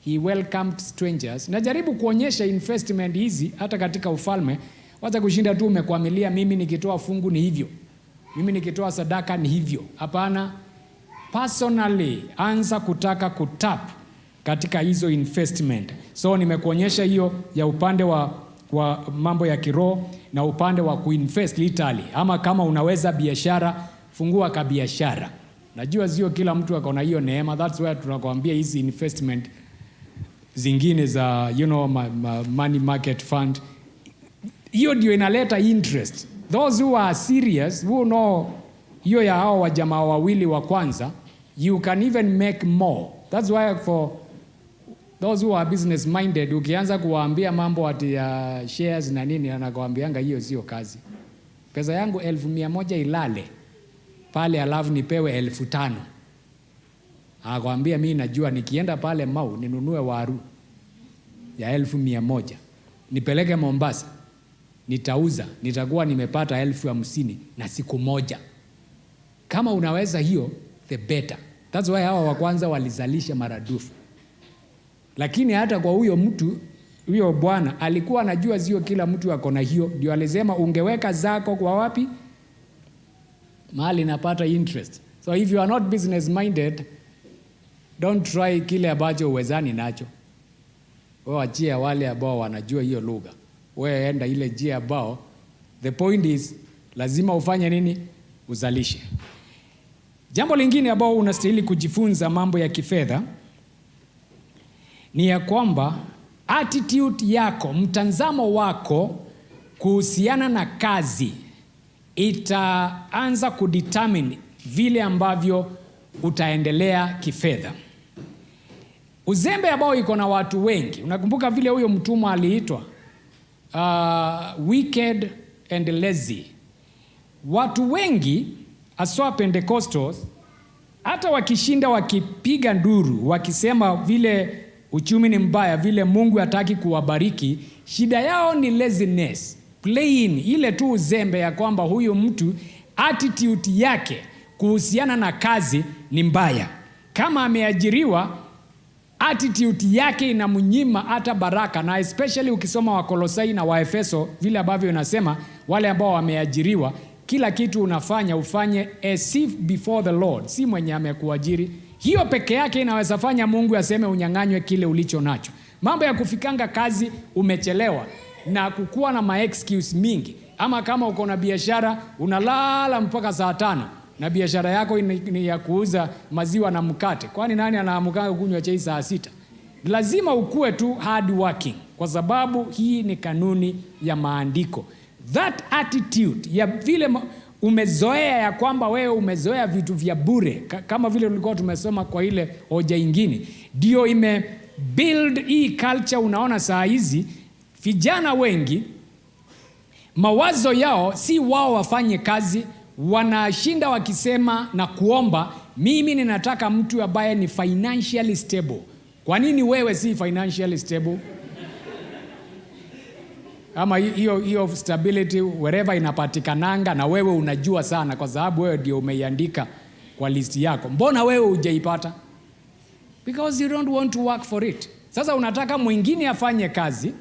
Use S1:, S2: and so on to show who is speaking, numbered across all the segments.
S1: he welcomed strangers. Najaribu kuonyesha investment hizi hata katika ufalme. Wacha kushinda tu umekwamilia mimi nikitoa fungu ni hivyo, mimi nikitoa sadaka ni hivyo. Hapana, personally anza kutaka kutap katika hizo investment. So nimekuonyesha hiyo ya upande wa mambo ya kiroho na upande wa kuinvest literally. Ama kama unaweza biashara, fungua ka biashara. Najua sio kila mtu akona hiyo neema. That's why tunakwambia hizi investment zingine za money market fund, hiyo ndio inaleta interest. Those who are serious, who know hiyo ya hao wajamaa wawili wa kwanza, you can even make more. That's why for those who are business minded, ukianza kuwaambia mambo ati ya shares na nini, anakuambianga hiyo sio kazi. Pesa yangu 1,100 ilale pale alafu nipewe 5,000. Anakuambia mimi najua nikienda pale Mau ninunue waru ya 1,100. Nipeleke Mombasa. Nitauza, nitakuwa nimepata 50,000 na siku moja. Kama unaweza hiyo, the better. That's why hawa wa kwanza walizalisha maradufu. Lakini hata kwa huyo mtu, huyo bwana alikuwa anajua sio kila mtu ako na hiyo, ndio alisema ungeweka zako kwa wapi? Mahali napata interest. So if you are not business minded, don't try kile ambacho uwezani nacho. Wewe achia wale ambao wanajua hiyo lugha. Wewe enda ile njia ambao the point is lazima ufanye nini? Uzalishe. Jambo lingine ambao unastahili kujifunza mambo ya kifedha ni ya kwamba attitude yako, mtazamo wako kuhusiana na kazi itaanza kudetermine vile ambavyo utaendelea kifedha. Uzembe ambao iko na watu wengi, unakumbuka vile huyo mtumwa aliitwa wicked and lazy. Watu wengi aswa Pentecostals hata wakishinda wakipiga nduru wakisema vile uchumi ni mbaya, vile Mungu hataki kuwabariki, shida yao ni laziness. Plain ile tu uzembe ya kwamba huyu mtu attitude yake kuhusiana na kazi ni mbaya. Kama ameajiriwa, attitude yake inamnyima hata baraka, na especially ukisoma Wakolosai na Waefeso vile ambavyo inasema wale ambao wameajiriwa kila kitu unafanya ufanye as if before the Lord, si mwenye amekuajiri. Hiyo peke yake inaweza fanya Mungu aseme unyang'anywe kile ulicho nacho. Mambo ya kufikanga kazi umechelewa na kukuwa na excuse mingi, ama kama uko na biashara unalala mpaka saa 5 na biashara yako ni ya kuuza maziwa na mkate, kwani nani anaamka kunywa chai saa 6? Lazima ukue tu hard working, kwa sababu hii ni kanuni ya maandiko. That attitude ya vile umezoea ya kwamba wewe umezoea vitu vya bure, kama vile tulikuwa tumesoma kwa ile hoja nyingine, ndio build hii culture. Unaona saa hizi vijana wengi mawazo yao si wao wafanye kazi, wanashinda wakisema na kuomba, mimi ninataka mtu ambaye ni financially stable. Kwa nini wewe si financially stable? Ama hiyo stability wherever inapatikananga na wewe unajua sana, kwa sababu wewe ndio umeiandika kwa list yako. Mbona wewe hujaipata? Because you don't want to work for it. Sasa unataka mwingine afanye kazi,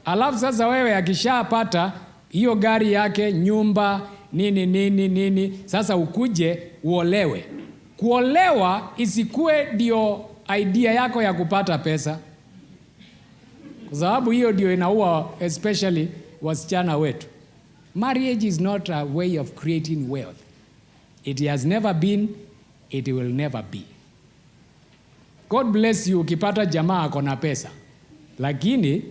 S1: alafu sasa wewe akishapata hiyo gari yake, nyumba, nini, sasa ukuje uolewe. Kuolewa isikue ndio idea yako ya kupata pesa, kwa sababu hiyo ndio inaua especially wasichana wetu. Marriage is not a way of creating wealth. It has never been, it will never be. God bless you ukipata jamaa ako na pesa, lakini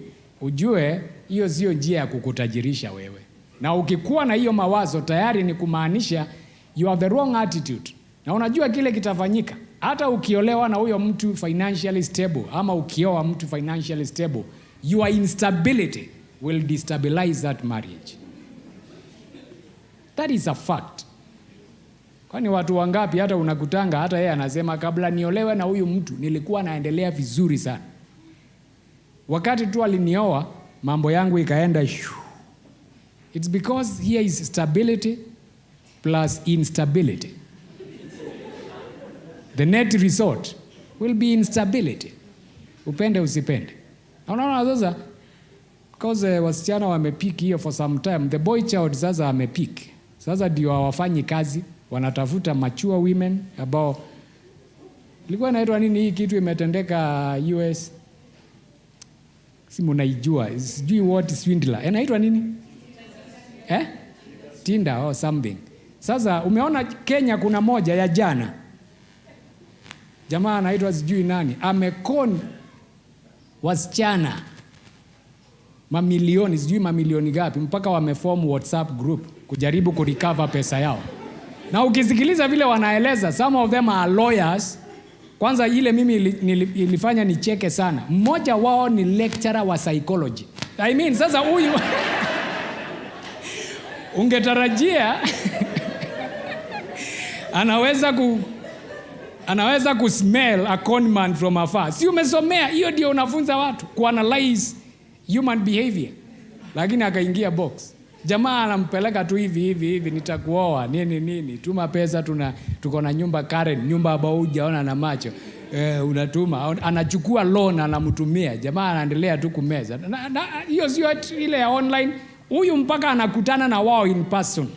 S1: ujue hiyo sio njia ya kukutajirisha wewe. Na ukikuwa na hiyo mawazo tayari ni kumaanisha you have the wrong attitude. Na unajua kile kitafanyika hata ukiolewa na huyo mtu financially stable, ama ukioa mtu financially stable, your instability will destabilize that marriage. That is a fact. Kwani watu wangapi hata unakutanga hata yeye anasema kabla niolewe na huyu mtu nilikuwa naendelea vizuri sana, wakati tu alinioa mambo yangu ikaenda shuu. It's because here is stability plus instability. The net result will be instability. upende usipende. Unaona sasa, because wasichana wamepick hiyo for some time, the boy child sasa amepick. Sasa ndio hawafanyi kazi, wanatafuta mature women ambao ilikuwa inaitwa nini hii kitu imetendeka US? Si mnaijua, sijui what swindler. Inaitwa nini? Tinder or something. Sasa umeona Kenya kuna moja ya jana. Jamaa anaitwa sijui nani, amekon wasichana mamilioni, sijui mamilioni gapi, mpaka wameform WhatsApp group kujaribu kurecover pesa yao. Na ukisikiliza vile wanaeleza, some of them are lawyers. Kwanza ile mimi ilifanya nicheke sana. Mmoja wao ni lecturer wa psychology. I mean, sasa huyu ungetarajia anaweza kusmell a con man from afar. Si umesomea, hiyo ndio unafunza watu kuanalyze human behavior. Lakini akaingia box. Jamaa anampeleka tu hivi nitakuoa nini tuma pesa, tuko na nyumba Karen, nyumba ambayo hujaona na macho. Unatuma, anachukua loan anamtumia. Jamaa anaendelea tu kumeza. Hiyo sio ile ya online. Huyu mpaka anakutana na wao in person.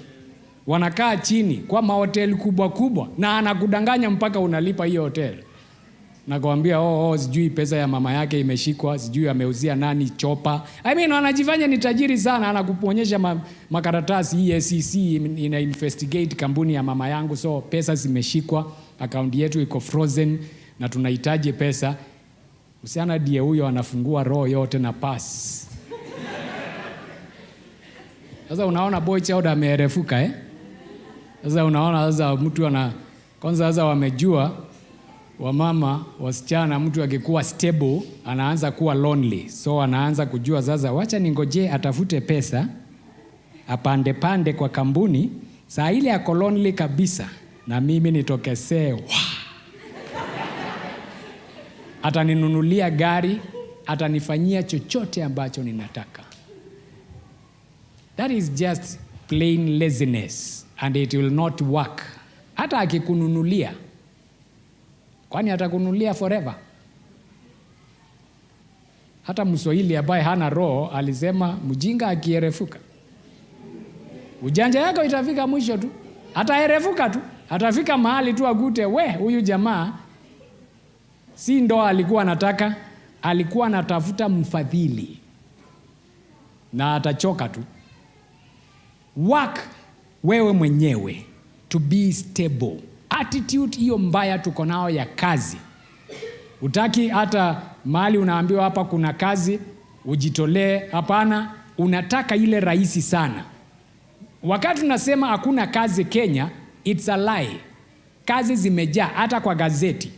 S1: Wanakaa chini kwa mahoteli kubwa na anakudanganya mpaka unalipa hiyo hotel. Nakwambia sijui pesa ya mama yake imeshikwa, sijui ameuzia nani chopa. I mean, anajifanya ni tajiri sana, anakuonyesha makaratasi EACC ina investigate kampuni ya mama yangu, so pesa zimeshikwa, account yetu iko frozen na tunahitaji pesa. Usiana die huyo anafungua roho yote na pass. Sasa unaona boy child ameerefuka Sasa unaona sasa mtu kwanza sasa wamejua wamama wasichana, mtu akikuwa stable anaanza kuwa lonely, so anaanza kujua sasa, wacha ningoje atafute pesa apande kwa kampuni, saa ile ako lonely kabisa na mimi nitokesee, ataninunulia gari, atanifanyia chochote ambacho ninataka. That is just plain laziness and it will not work. Hata akikununulia, kwani atakununulia forever? Hata Mswahili ambaye hana roho alisema mjinga akierefuka, ujanja yako itafika mwisho tu. Ataerefuka tu, atafika mahali tu agute, huyu jamaa si ndoa alikuwa anataka, alikuwa anatafuta mfadhili, na atachoka tu. Work wewe mwenyewe to be stable. Attitude hiyo mbaya tuko nao ya kazi. Utaki hata mahali unaambiwa hapa kuna kazi ujitolee, hapana, unataka ile rahisi sana. Wakati tunasema hakuna kazi Kenya, it's a lie. Kazi zimejaa hata kwa gazeti.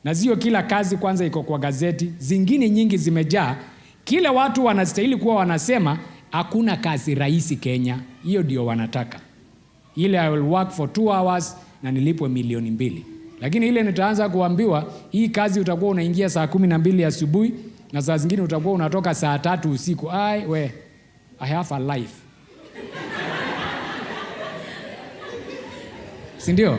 S1: Na sio kila kazi kwanza iko kwa gazeti, zingine nyingi zimejaa. Kile watu wanastahili kuwa wanasema hakuna kazi rahisi Kenya, hiyo ndio wanataka. Ile I will work for 2 hours na nilipwe 2,000,000. Lakini ile nitaanza kuambiwa hii kazi utakuwa unaingia saa 12 asubuhi na saa zingine utakuwa unatoka saa 3 usiku. I have a life. Sindio?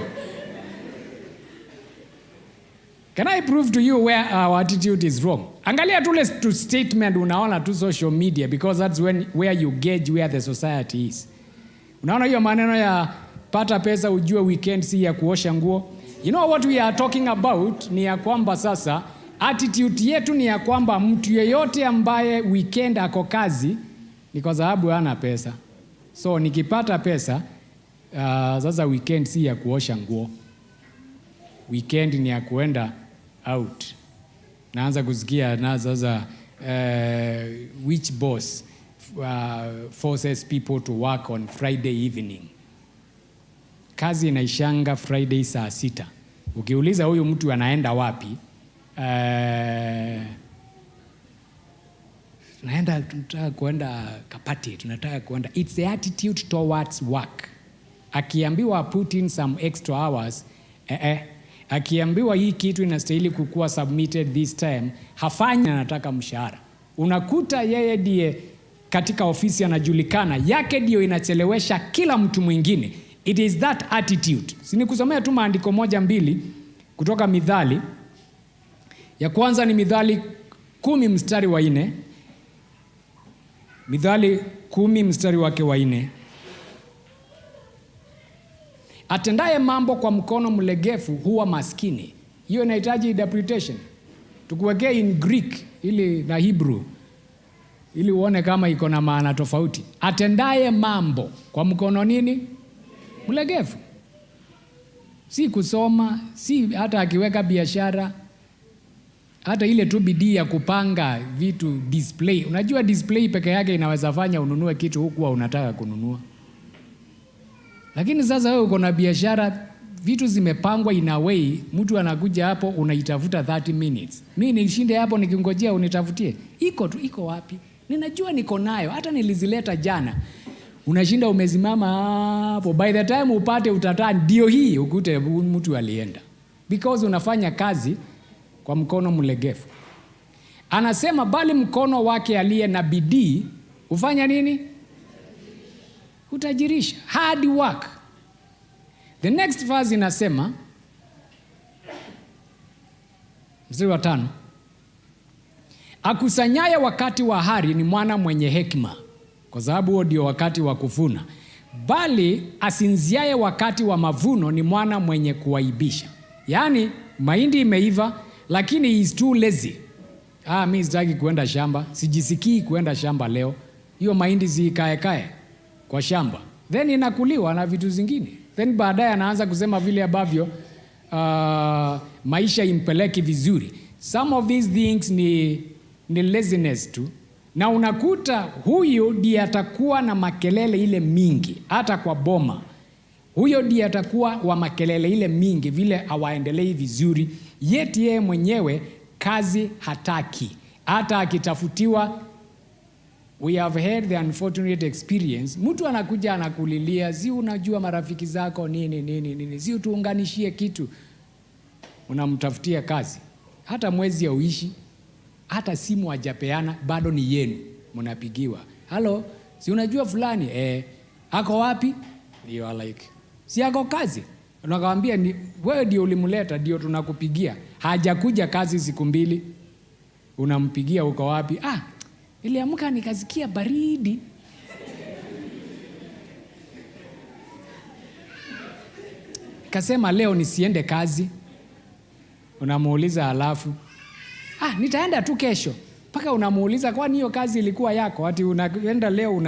S1: Can I prove to you where our attitude is wrong? Angalia tule statement unaona tu social media, because that's where you gauge where the society is. Unaona hiyo maneno ya pata pesa ujue weekend si ya kuosha nguo. You know what we are talking about ni ya kwamba sasa attitude yetu ni ya kwamba mtu yeyote ambaye weekend ako kazi ni kwa sababu hana pesa. So nikipata pesa sasa weekend si ya kuosha nguo. Weekend ni ya kuenda out. Naanza kusikia na sasa which boss forces people to work on Friday evening. Kazi inaishanga Friday saa 6. Ukiuliza huyu mtu anaenda wapi? Tunataka kuenda Kapati, tunataka kuenda. It's the attitude towards work. Akiambiwa put in some extra hours, akiambiwa hii kitu inastahili kukua submitted this time, hafanyi, anataka mshahara. Unakuta yeye ndiye katika ofisi anajulikana, yake ndio inachelewesha kila mtu mwingine. It is that attitude. Sinikusomea tu maandiko 1-2 kutoka Mithali. Ya kwanza ni Mithali 10 mstari wa 4. Mithali 10 mstari wake wa 4. Atendaye mambo kwa mkono mlegefu huwa maskini. Hiyo inahitaji interpretation. Tukuwekea in Greek ili na Hebrew ili uone kama iko na maana tofauti. Atendaye mambo kwa mkono nini? Mlegefu. Si kusoma, si hata akiweka biashara, hata ile tu bidii ya kupanga vitu display. Unajua display peke yake inaweza fanya ununue kitu huku unataka kununua. Lakini sasa wewe uko na biashara, vitu zimepangwa in a way, mtu anakuja hapo unaitafuta 30 minutes. Mimi nishinde hapo nikingojea unitafutie. Iko wapi? Ninajua niko nayo, hata nilizileta jana. Unashinda umesimama hapo, by the time upate utataa ndio hii ukute mtu alienda. Because unafanya kazi kwa mkono mlegefu. Anasema bali mkono wake aliye na bidii ufanya nini? Utajirisha. Hard work. The next verse inasema mstari wa 5. Akusanyaye wakati wa hari ni mwana mwenye hekima, kwa sababu huo ndio wakati wa kuvuna. Bali asinziaye wakati wa mavuno ni mwana mwenye kuaibisha. Yaani mahindi imeiva lakini he is too lazy. Mimi sitaki kuenda shamba, sijisikii kuenda shamba leo. Hiyo mahindi zikae kwa shamba. Then inakuliwa na vitu zingine. Then baadaye anaanza kusema vile ambavyo maisha impeleki vizuri. Some of these things ni laziness tu. Na unakuta huyo ndiye atakuwa na makelele ile mingi hata kwa boma. Huyo ndiye atakuwa wa makelele ile mingi vile hawaendelei vizuri. Yeti yeye mwenyewe kazi hataki. Hata akitafutiwa. We have had the unfortunate experience. Mtu anakuja anakulilia, si unajua marafiki zako nini. Si tuunganishie kitu. Unamtafutia kazi. Hata mwezi hauishi. Hata simu hajapeana bado ni yenu. Mnapigiwa. Hello, si unajua fulani? Ako wapi? You are like, si ako kazi. Unakamwambia ni wewe ndio ulimleta, ndio tunakupigia. Hajakuja kazi siku 2. Unampigia uko wapi? Niliamka nikasikia baridi. Kasema leo nisiende kazi. Unamuuliza alafu, nitaenda tu kesho. Paka unamuuliza kwani hiyo kazi ilikuwa yako? Ati unaenda leo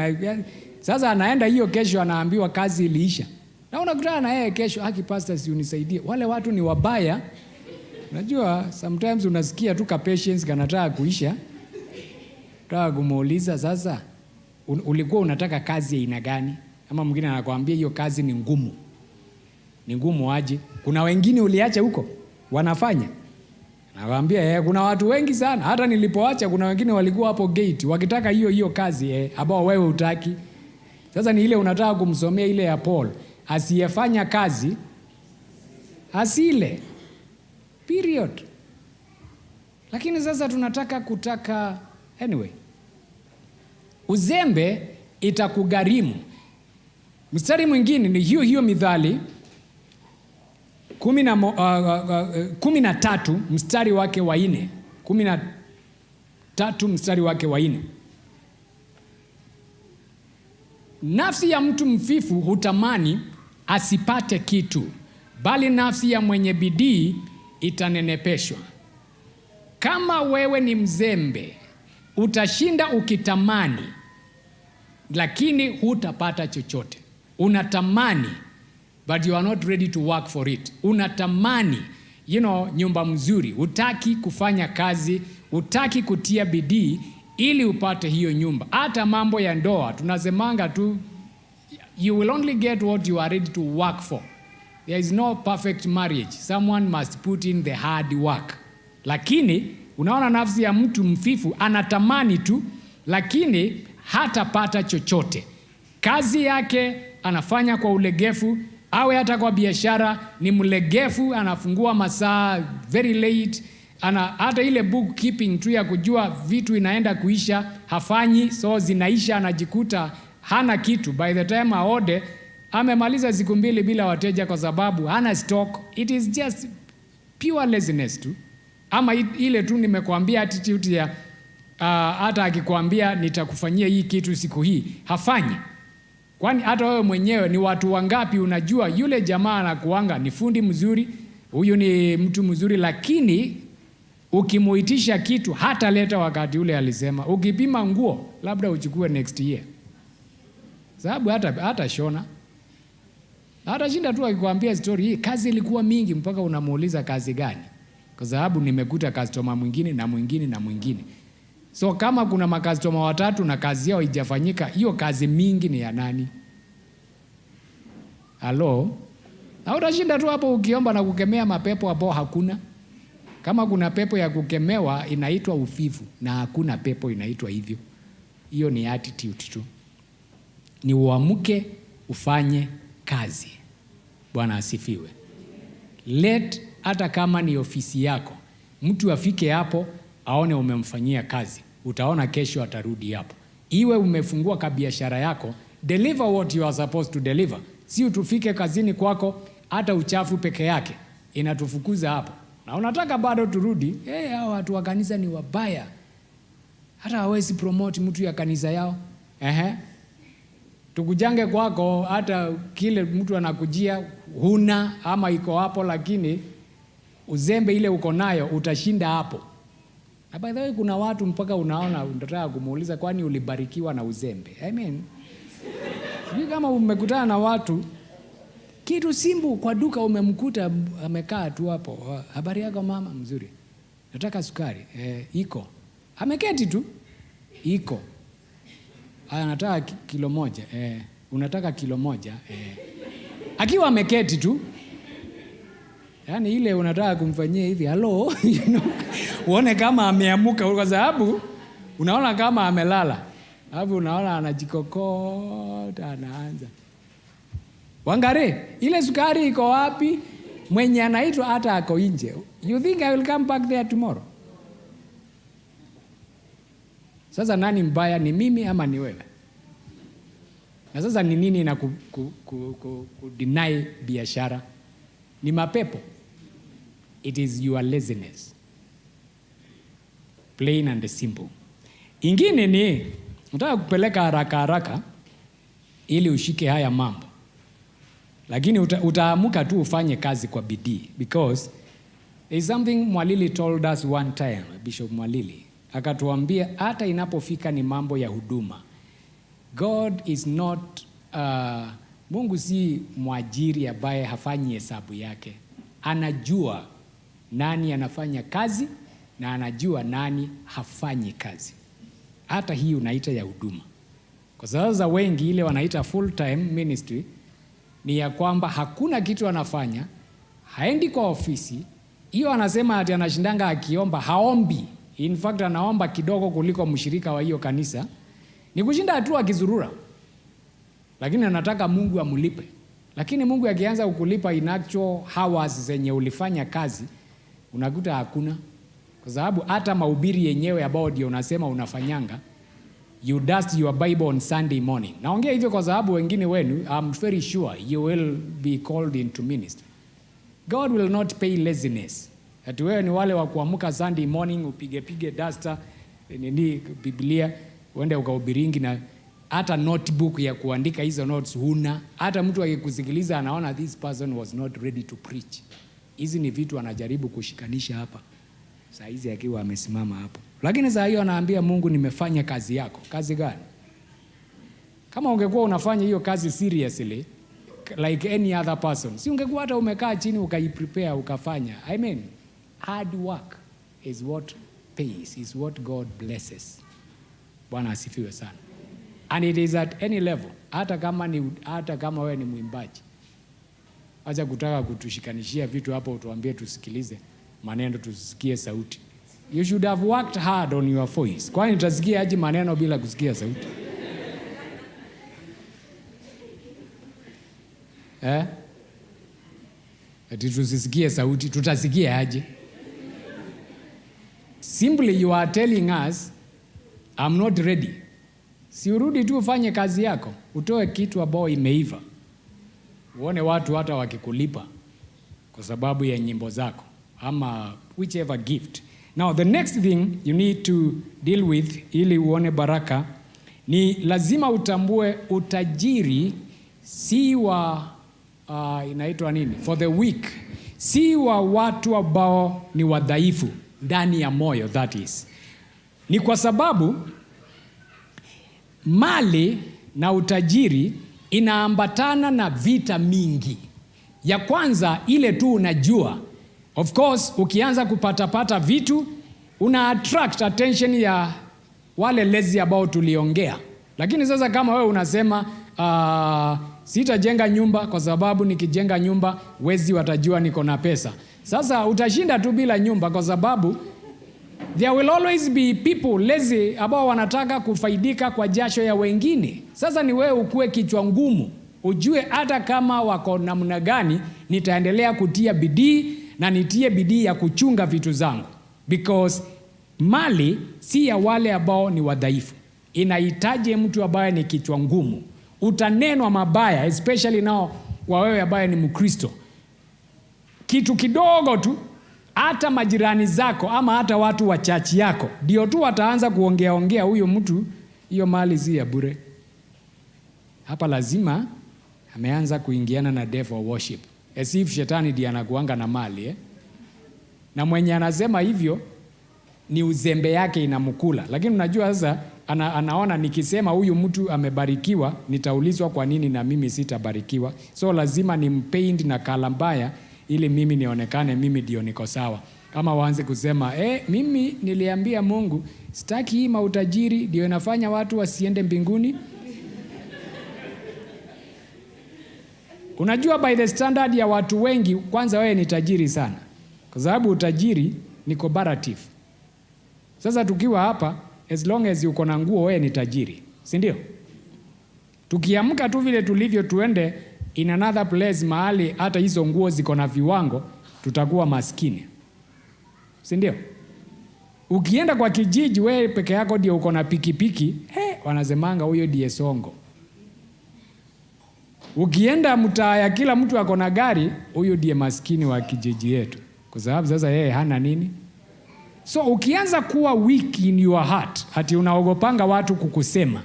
S1: sasa anaenda hiyo kesho anaambiwa kazi iliisha. Na unakutana na yeye kesho, pastor si unisaidie. Wale watu ni wabaya. Unajua sometimes unasikia tu ka patience kanataka kuisha. Nataka kumuuliza sasa ulikuwa unataka kazi ya aina gani? Ama mwingine anakuambia hiyo kazi ni ngumu. Ni ngumu aje? Kuna wengine uliacha huko wanafanya. Nakwambia kuna watu wengi sana. Hata nilipoacha kuna wengine walikuwa hapo gate wakitaka hiyo kazi ambao wewe hutaki. Sasa ni ile unataka kumsomea ile ya Paul, asiyefanya kazi asile. Period. Lakini sasa tunataka anyway. Uzembe itakugharimu. Mstari mwingine ni hiyo Mithali 13 mstari wake wa 4. 13 mstari wake wa 4. Nafsi ya mtu mfifu hutamani asipate kitu, bali nafsi ya mwenye bidii itanenepeshwa. Kama wewe ni mzembe, utashinda ukitamani, lakini hutapata chochote. Unatamani, but you are not ready to work for it. Unatamani, nyumba mzuri, hutaki kufanya kazi, hutaki kutia bidii ili upate hiyo nyumba. Hata mambo ya ndoa tunasemanga tu, you will only get what you are ready to work for. There is no perfect marriage. Someone must put in the hard work. Lakini unaona nafsi ya mtu mfifu anatamani tu, lakini hatapata chochote. Kazi yake anafanya kwa ulegefu, awe hata kwa biashara ni mlegefu, anafungua masaa very late, hata ile bookkeeping tu ya kujua vitu inaenda kuisha hafanyi, so zinaisha anajikuta hana kitu. By the time aode amemaliza siku 2 bila wateja kwa sababu hana stock. It is just pure laziness tu. Ama ile tu nimekwambia attitude ya hata akikwambia nitakufanyia hii kitu siku hii, hafanyi. Kwani hata wewe mwenyewe ni watu wangapi unajua yule jamaa anakuanga ni fundi mzuri, huyu ni mtu mzuri, lakini ukimuitisha kitu hata leta wakati ule alisema. Ukipima nguo labda uchukue next year. Sababu hata shona. Hata shinda tu akikwambia story hii, kazi ilikuwa mingi mpaka unamuuliza kazi gani? Kwa sababu nimekuta customer mwingine na mwingine na mwingine. So kama kuna makastoma watatu na kazi yao haijafanyika, hiyo kazi mingi ni ya nani? Halo? Na utashinda tu hapo ukiomba na kukemea mapepo hapo hakuna. Kama kuna pepo ya kukemewa inaitwa ufifu, na hakuna pepo inaitwa hivyo. Hiyo ni attitude tu. Ni uamke ufanye kazi. Bwana asifiwe. Let hata kama ni ofisi yako, mtu afike hapo aone umemfanyia kazi. Utaona kesho atarudi hapo. Iwe umefungua kabiashara yako, deliver what you are supposed to deliver. Si utufike kazini kwako hata uchafu peke yake inatufukuza hapo. Na unataka bado turudi, hao watu wa kanisa ni wabaya. Hata hawezi promote mtu ya kanisa yao. Tukujange kwako hata kile mtu anakujia huna ama iko hapo, lakini uzembe ile uko nayo utashinda hapo. Na by the way kuna watu mpaka unaona unataka kumuuliza kwani ulibarikiwa na uzembe. Sijui kama umekutana na watu kitu simbu kwa duka umemkuta amekaa tu hapo. Habari yako mama? Mzuri. Nataka sukari. Iko. Ameketi tu. Iko. Anataka kilo moja. Unataka kilo moja. Akiwa ameketi tu. Yaani ile unataka kumfanyia hivi, hello, uone kama ameamuka, kwa sababu unaona kama amelala. Alafu unaona anajikokota, anaanza. Wangare, ile sukari iko wapi? Mwenye anaitwa hata ako nje. You think I will come back there tomorrow? Sasa nani mbaya, ni mimi ama ni wewe? Na sasa ni nini na deny biashara? Ni mapepo. It is your laziness. Plain and simple. Ingine ni unataka kupeleka haraka haraka ili ushike haya mambo. Lakini utaamuka tu ufanye kazi kwa bidii, because there is something Mwalili told us one time, Bishop Mwalili. Akatuambia hata inapofika ni mambo ya huduma. God is not Mungu si mwajiri ambaye hafanyi hesabu yake. Anajua nani anafanya kazi na anajua nani hafanyi kazi. Hata hii unaita ya huduma. Kwa sababu wengi ile wanaita full time ministry ni ya kwamba hakuna kitu anafanya, haendi kwa ofisi. Hiyo anasema ati anashindanga akiomba, haombi. In fact anaomba kidogo kuliko mshirika wa hiyo kanisa. Ni kushinda tu akizurura. Lakini anataka Mungu amulipe. Lakini Mungu akianza kukulipa in actual hours zenye ulifanya kazi, unakuta hakuna. Kwa sababu hata mahubiri yenyewe ambao ndio unasema unafanyanga, you dust your Bible on Sunday morning. Naongea hivyo kwa sababu wengine wenu, I'm very sure you will be called into ministry. God will not pay laziness. Ati wewe ni wale wa kuamka Sunday morning upige duster, nini Biblia, uende ukahubiringi na hata notebook ya kuandika hizo notes huna. Hata mtu akikusikiliza anaona this person was not ready to preach. Hizi ni vitu anajaribu kushikanisha hapa. Saa hizi akiwa amesimama hapo. Lakini saa hiyo anaambia Mungu, nimefanya kazi yako. Kazi gani? Kama ungekuwa unafanya hiyo kazi seriously like any other person, si ungekuwa hata umekaa chini ukaiprepare ukafanya. I mean, hard work is what pays, is what God blesses. Bwana asifiwe sana. And it is at any level. Hata kama wewe ni mwimbaji. Acha kutaka kutushikanishia vitu hapo utuambie tusikilize maneno, tusikie sauti. You should have worked hard on your voice. Kwani utasikia aje maneno bila kusikia sauti? Ati tusisikie sauti, tutasikia aje? Simply you are telling us, I'm not ready. Si urudi tu ufanye kazi yako, utoe kitu ambao imeiva. Uone watu hata wakikulipa kwa sababu ya nyimbo zako. ama whichever gift. Now the next thing you need to deal with ili uone baraka ni lazima utambue utajiri si wa inaitwa nini? For the weak. Si wa watu ambao ni wadhaifu ndani ya moyo, that is. Ni kwa sababu mali na utajiri inaambatana na vita mingi. Ya kwanza ile tu unajua. Of course ukianza kupata vitu una attract attention ya wale lezi ambao tuliongea. Lakini sasa kama wewe unasema sitajenga nyumba kwa sababu nikijenga nyumba wezi watajua niko na pesa. Sasa utashinda tu bila nyumba kwa sababu there will always be people lazy ambao wanataka kufaidika kwa jasho ya wengine. Sasa ni wewe ukue kichwa ngumu. Ujue hata kama wako namna gani nitaendelea kutia bidii na nitie bidii ya kuchunga vitu zangu. Because mali si ya wale ambao ni wadhaifu. Inahitaji mtu ambaye ni kichwa ngumu. Utanenwa mabaya, especially nao kwa wewe ambaye ni Mkristo. Kitu kidogo tu, hata majirani zako ama hata watu wa chachi yako ndio tu wataanza kuongea huyo mtu, hiyo mali si ya bure. Hapa lazima ameanza kuingiana na devil worship. As if shetani ndiye anakuanga na mali. Na mwenye anasema hivyo ni uzembe yake inamkula. Lakini unajua sasa anaona nikisema huyu mtu amebarikiwa nitaulizwa kwa nini na mimi sitabarikiwa. So lazima nimpaint na kala mbaya ili mimi nionekane mimi ndio niko sawa. Kama waanze kusema mimi niliambia Mungu sitaki hii mautajiri ndio inafanya watu wasiende mbinguni. Unajua by the standard ya watu wengi kwanza wewe ni tajiri sana. Kwa sababu utajiri ni comparative. Sasa tukiwa hapa as long as uko na nguo wewe ni tajiri, si ndio? Tukiamka tu vile tulivyo tuende in another place mahali hata hizo nguo ziko na viwango, tutakuwa maskini. Si ndio? Ukienda kwa kijiji wewe peke yako ndio uko na pikipiki, wanasemanga huyo ndiye songo. Ukienda mtaa ya kila mtu ako na gari, huyo ndiye maskini wa kijiji yetu. Kwa sababu sasa yeye hana nini? So ukianza kuwa weak in your heart, hati unaogopanga watu kukusema,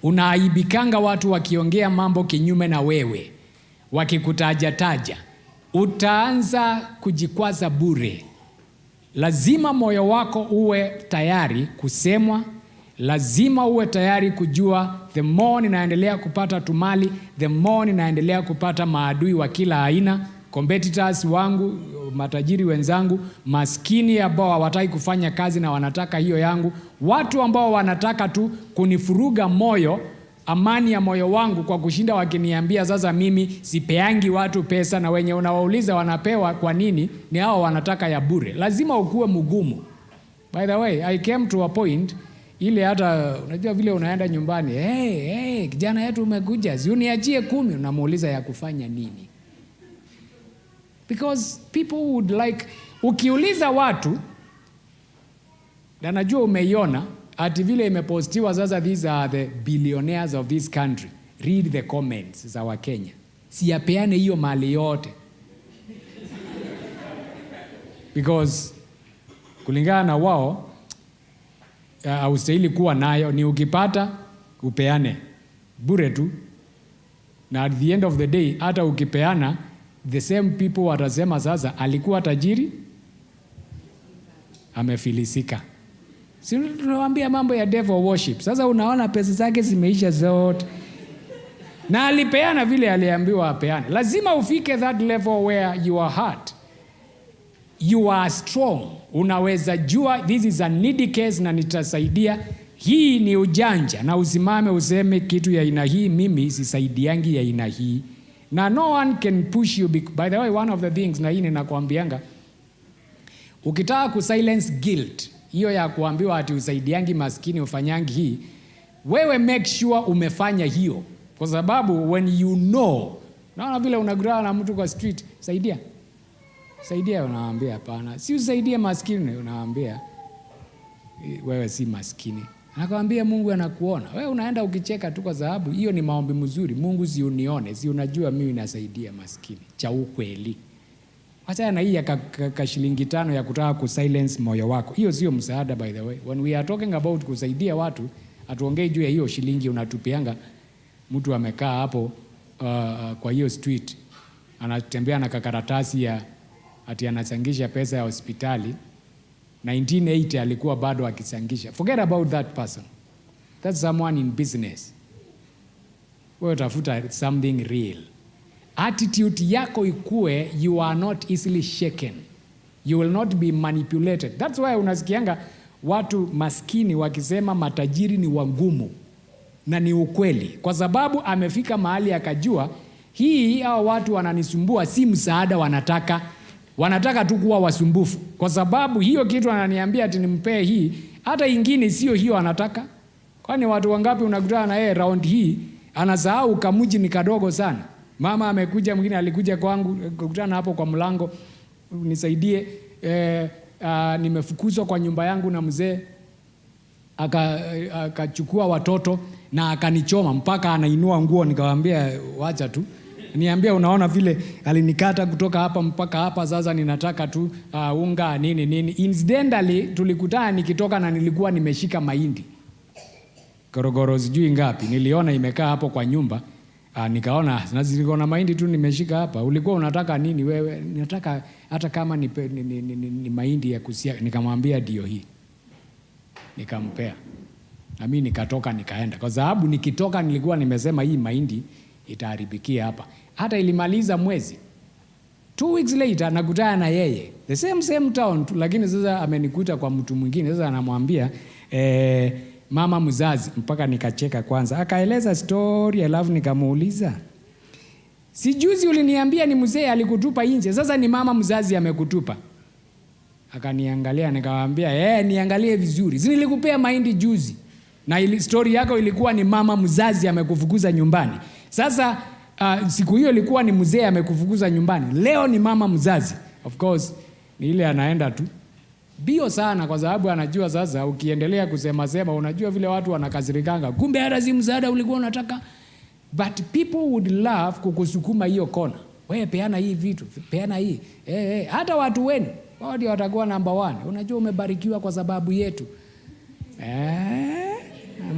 S1: unaaibikanga watu wakiongea mambo kinyume na wewe, wakikutaja, utaanza kujikwaza bure. Lazima moyo wako uwe tayari kusemwa. Lazima uwe tayari kujua the more ninaendelea kupata tumali, the more ninaendelea kupata maadui wa kila aina, competitors wangu, matajiri wenzangu, maskini ambao hawataki kufanya kazi na wanataka hiyo yangu, watu ambao wanataka tu kunifuruga moyo, amani ya moyo wangu kwa kushinda wakiniambia sasa mimi sipeangi watu pesa, na wenye unawauliza wanapewa kwa nini ni hao wanataka ya bure. Lazima ukue mgumu. By the way, I came to a point ile hata unajua vile unaenda nyumbani, kijana yetu umekuja, si uniachie 10, unamuuliza ya kufanya nini? Because people would like, ukiuliza watu, na najua umeiona, ati vile imepostiwa sasa these are the billionaires of this country. Read the comments za Wakenya. Siyapeane hiyo mali yote. Because kulingana na wao, haustahili kuwa nayo, ni ukipata upeane bure tu. Na at the end of the day hata ukipeana, the same people watasema sasa alikuwa tajiri amefilisika. Si tunawaambia mambo ya devil worship. Sasa unaona pesa zake zimeisha zote. Na alipeana vile aliambiwa apeane. Lazima ufike that level where your heart, you are strong. Unaweza jua this is a needy case na nitasaidia. Hii ni ujanja, na usimame useme kitu ya aina hii mimi sisaidiangi ya aina hii. Na no one can push you. By the way, one of the things na hii ninakuambianga, ukitaka kusilence guilt, hiyo ya kuambiwa ati usaidiangi maskini ufanyangi hii, wewe make sure umefanya hiyo. Kwa sababu when you know, naona vile unagurana na mtu kwa street, saidia unaambia hapana. Si usaidie maskini, unaambia wewe si maskini. Anakuambia Mungu anakuona. Wewe unaenda ukicheka tu kwa sababu hiyo ni maombi mzuri. Mungu si unione, si unajua mimi nasaidia maskini. Cha ukweli. Acha na hii ya shilingi 5 ya kutaka kusilence moyo wako. Hiyo sio msaada, by the way. When we are talking about kusaidia watu, atuongei juu ya hiyo shilingi unatupianga. Mtu amekaa hapo kwa hiyo street, anatembea na kakaratasi ya ati anachangisha pesa ya hospitali. 1980 alikuwa bado akichangisha. Forget about that person. That's someone in business. Wewe tafuta something real. Attitude yako ikue, you are not easily shaken. You will not be manipulated. That's why unasikianga watu maskini wakisema matajiri ni wagumu. Na ni ukweli. Kwa sababu amefika mahali akajua, hao watu wananisumbua, si msaada wanataka. Wanataka tu kuwa wasumbufu. Kwa sababu hiyo kitu ananiambia ati nimpee hii, hata ingine sio hiyo anataka. Kwani watu wangapi unakutana na yeye round hii, anasahau kamuji ni kadogo sana. Mama amekuja, mwingine alikuja kwangu, kukutana hapo kwa mlango, nisaidie, nimefukuzwa kwa nyumba yangu na mzee, akachukua watoto na akanichoma mpaka anainua nguo. Nikamwambia wacha tu. Niambia unaona vile alinikata kutoka hapa mpaka hapa, sasa ninataka tu unga nini. Incidentally tulikutana nikitoka na nilikuwa nimeshika mahindi. Korogoro sijui ngapi. Niliona imekaa hapo kwa nyumba. Nikaona nilikuwa na mahindi tu nimeshika hapa. Ulikuwa unataka nini wewe? Nataka hata kama ni mahindi ya kusia. Nikamwambia ndio hii. Nikampea. Na mimi nikatoka nikaenda. Kwa sababu nikitoka nilikuwa nimesema hii mahindi itaharibikia hapa. Hata ilimaliza mwezi. 2 weeks later nakutana na yeye. The same town, lakini sasa amenikuta kwa mtu mwingine. Sasa anamwambia mama mzazi, mpaka nikacheka kwanza. Akaeleza story, alafu nikamuuliza, si juzi uliniambia ni mzee alikutupa nje, sasa ni mama mzazi amekutupa? Akaniangalia, nikamwambia niangalie vizuri, si nilikupea mahindi juzi na story yako ilikuwa ni mama mzazi amekufukuza nyumbani. Sasa siku hiyo ilikuwa ni mzee amekufukuza nyumbani, leo ni mama mzazi. Of course ni ile anaenda tu bio sana, kwa sababu anajua sasa ukiendelea kusema unajua vile watu wanakasirikanga, kumbe hata si msaada ulikuwa unataka. But people would love kukusukuma hiyo kona, wewe peana hii vitu, peana hii hata watu wenu wao ndio watakuwa number 1. Unajua umebarikiwa kwa sababu yetu.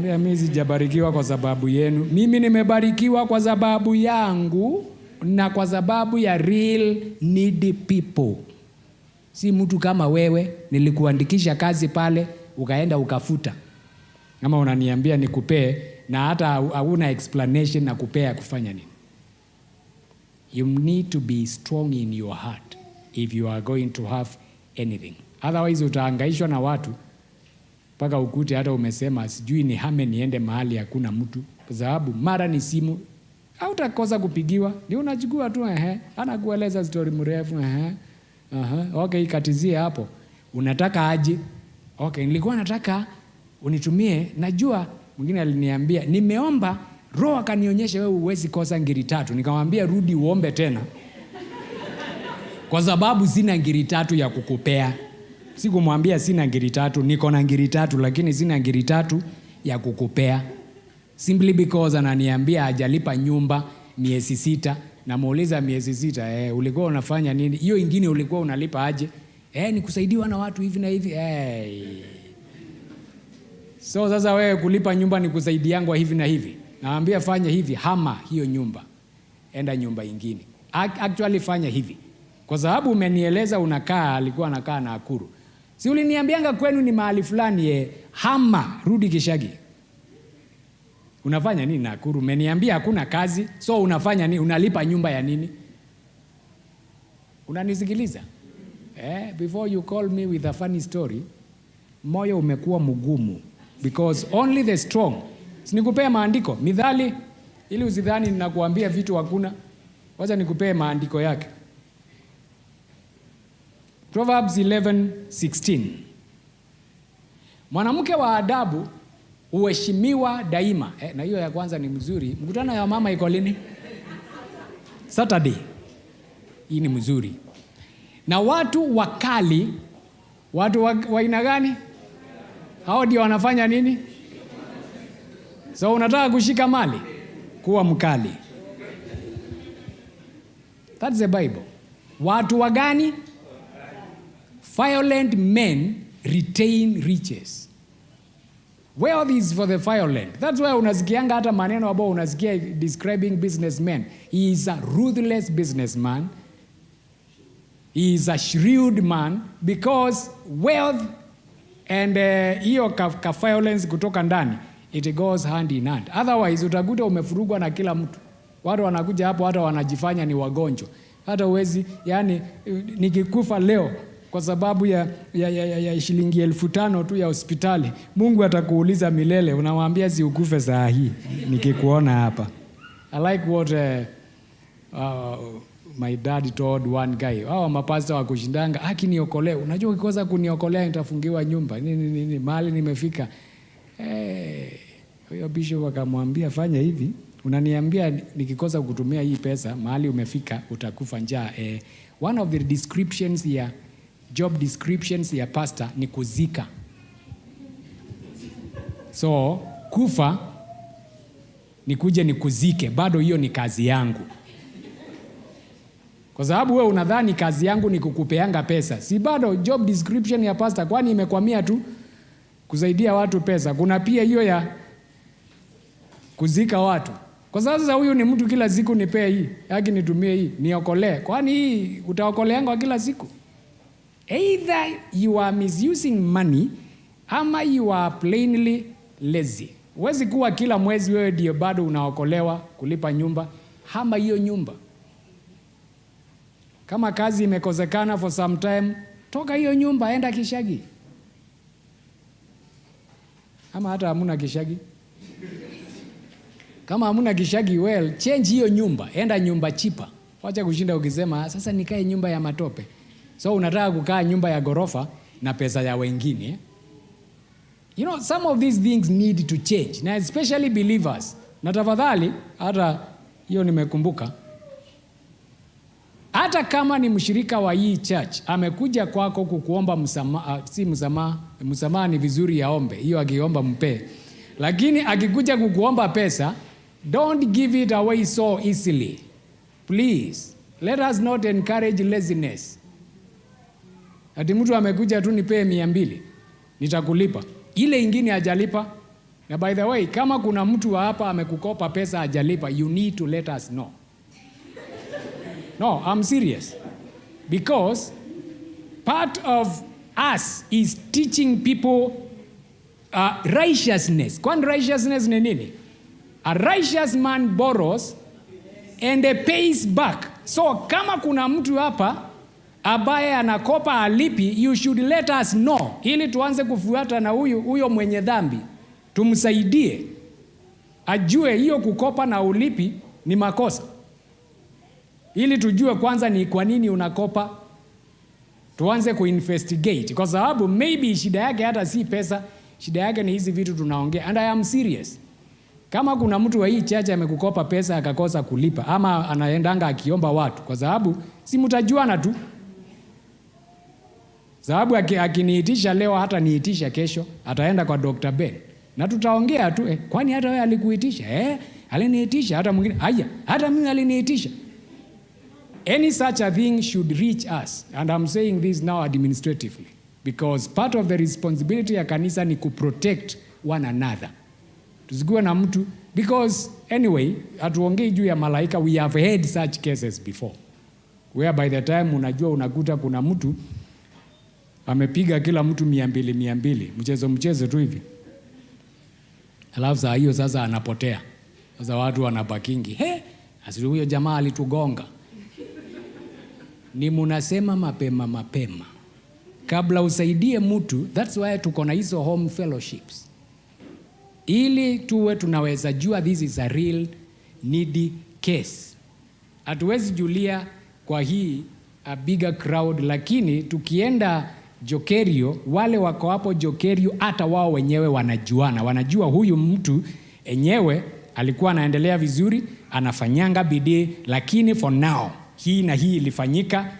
S1: Mimi sijabarikiwa kwa sababu yenu. Mimi nimebarikiwa kwa sababu yangu na kwa sababu ya real needy people. Si mtu kama wewe nilikuandikisha kazi pale ukaenda ukafuta. Kama unaniambia nikupee na hata hauna explanation na kupea kufanya nini. You need to be strong in your heart if you are going to have anything. Otherwise utahangaishwa na watu mpaka ukute hata umesema sijui ni hame niende mahali hakuna mtu, kwa sababu mara ni simu au utakosa kupigiwa, ndio unachukua tu anakueleza story mrefu okay, katizie hapo. Unataka aje? Okay, nilikuwa nataka unitumie, najua mwingine aliniambia nimeomba roho akanionyesha wewe uwezi kosa ngiri 3. Nikamwambia rudi uombe tena. Kwa sababu sina ngiri 3 ya kukupea. Sikumwambia sina ngiri 3, niko na ngiri 3 lakini sina ngiri 3 ya kukupea. Simply because ananiambia hajalipa nyumba miezi 6. Namuuliza miezi 6, ulikuwa unafanya nini? Hiyo ingine ulikuwa unalipa aje? Ni kusaidiwa na watu hivi na hivi. So sasa wewe kulipa nyumba ni kusaidiangwa hivi na hivi. Naambia fanya hivi, hama hiyo nyumba, enda nyumba ingine. Actually fanya hivi. Kwa sababu umenieleza unakaa, alikuwa anakaa na Akuru. Si uliniambianga kwenu ni mahali fulani, hama, rudi Kishagi. Unafanya nini na Akuru? Umeniambia hakuna kazi, so unafanya nini? Unalipa nyumba ya nini? Unanisikiliza? Before you call me with a funny story, moyo umekuwa mgumu. Because only the strong. Sinikupea maandiko, Mithali, ili usidhani ninakuambia vitu hakuna. Wacha nikupee maandiko yake. Proverbs 11:16. Mwanamke wa adabu uheshimiwa daima. Na hiyo ya kwanza ni mzuri. Mkutano ya mama iko lini? Saturday. Hii ni mzuri. Na watu wakali, watu wa aina gani? Hao ndio wanafanya nini? So unataka kushika mali? Kuwa mkali. That's the Bible. Watu wagani? Violent men retain riches. Wealth is for the violent. That's why unasikianga hata maneno ambao unasikia describing businessmen. He is a ruthless businessman. He is a shrewd man because wealth and hiyo ka violence kutoka ndani, it goes hand in hand. Otherwise utakuta umefurugwa na kila mtu. Watu wanakuja hapo hata wanajifanya ni wagonjwa. Hata uwezi, yani nikikufa leo kwa sababu ya shilingi 5,000 tu ya hospitali, Mungu atakuuliza milele. Unamwambia si ukufe saa hii nikikuona hapa. I like what my dad told one guy. Mapasta wa kushindanga, akiniokolea. Unajua ukikosa kuniokolea nitafungiwa nyumba. Nini mahali nimefika. Huyo bishop akamwambia fanya hivi. Unaniambia nikikosa kutumia hii pesa mahali umefika utakufa njaa. One of the descriptions ya job descriptions ya pastor ni kuzika. So kufa nikuje nikuzike, bado hiyo ni kazi yangu. Kwa sababu wewe unadhani kazi yangu ni kukupeanga pesa. Si bado job description ya pastor, kwani imekwamia tu kusaidia watu pesa? Kuna pia hiyo ya kuzika watu. Kwa sasa huyu ni mtu kila siku nipee hii, haki nitumie hii, niokolee. Kwani hii utaokoleanga kila siku? Either you are misusing money ama you are plainly lazy. Huwezi kuwa kila mwezi wewe ndio bado unaokolewa kulipa nyumba, hama hiyo nyumba. Kama kazi imekosekana for some time, toka hiyo nyumba enda Kishagi. Ama hata hamuna Kishagi. Kama hamuna Kishagi, well, change hiyo nyumba, enda nyumba chipa. Wacha kushinda ukisema sasa nikae nyumba ya matope. So unataka kukaa nyumba ya gorofa na pesa ya wengine. You know, some of these things need to change. Na especially believers. Na tafadhali, hata hiyo nimekumbuka. Hata kama ni mshirika wa hii church, amekuja kwako kukuomba msamaha, si msamaha ni vizuri yaombe. Hiyo akiomba mpe. Lakini akikuja kukuomba pesa, don't give it away so easily. Please, let us not encourage laziness. Ati mtu amekuja tu nipee 200, nitakulipa. Ile ingine hajalipa. Na by the way, kama kuna mtu hapa amekukopa pesa hajalipa, you need to let us know. No, I'm serious. Because part of us is teaching people righteousness. Kwani righteousness ni nini? A righteous man borrows and pays back. So kama kuna mtu hapa ambaye anakopa alipi, you should let us know, ili tuanze kufuata na huyo mwenye dhambi, tumsaidie ajue hiyo kukopa na ulipi ni makosa, ili tujue kwanza ni kwa nini unakopa, tuanze kuinvestigate. Kwa sababu maybe shida yake hata si pesa, shida yake ni hizi vitu tunaongea. And I am serious. Kama kuna mtu wa hii church amekukopa pesa akakosa kulipa, ama anaendanga akiomba watu, kwa sababu si mtajuana tu. Sababu akiniitisha leo hata niitisha kesho, ataenda kwa Dr. Ben. Na tutaongea tu, kwani hata wewe alikuitisha? Aliniitisha, hata mwingine, hata mimi aliniitisha. Any such a thing should reach us. And I'm saying this now administratively. Because part of the responsibility ya kanisa ni kuprotect one another. Tusikue na mtu, because anyway, hatuongei juu ya malaika, we have had such cases before. Where by the time unajua unakuta kuna mtu amepiga kila mtu 200, mchezo tu hivi. Alafu saa hiyo sasa anapotea. Sasa watu wanapakingi, asili huyo jamaa alitugonga. Ni munasema mapema. Kabla usaidie mtu, that's why tuko na hizo home fellowships. Ili tuwe tunaweza jua this is a real needy case. Hatuwezi julia kwa hii a bigger crowd, lakini tukienda Jokerio, wale wako hapo Jokerio hata wao wenyewe wanajuana. Wanajua huyu mtu enyewe alikuwa anaendelea vizuri, anafanyanga bidii, lakini for now hii na hii ilifanyika,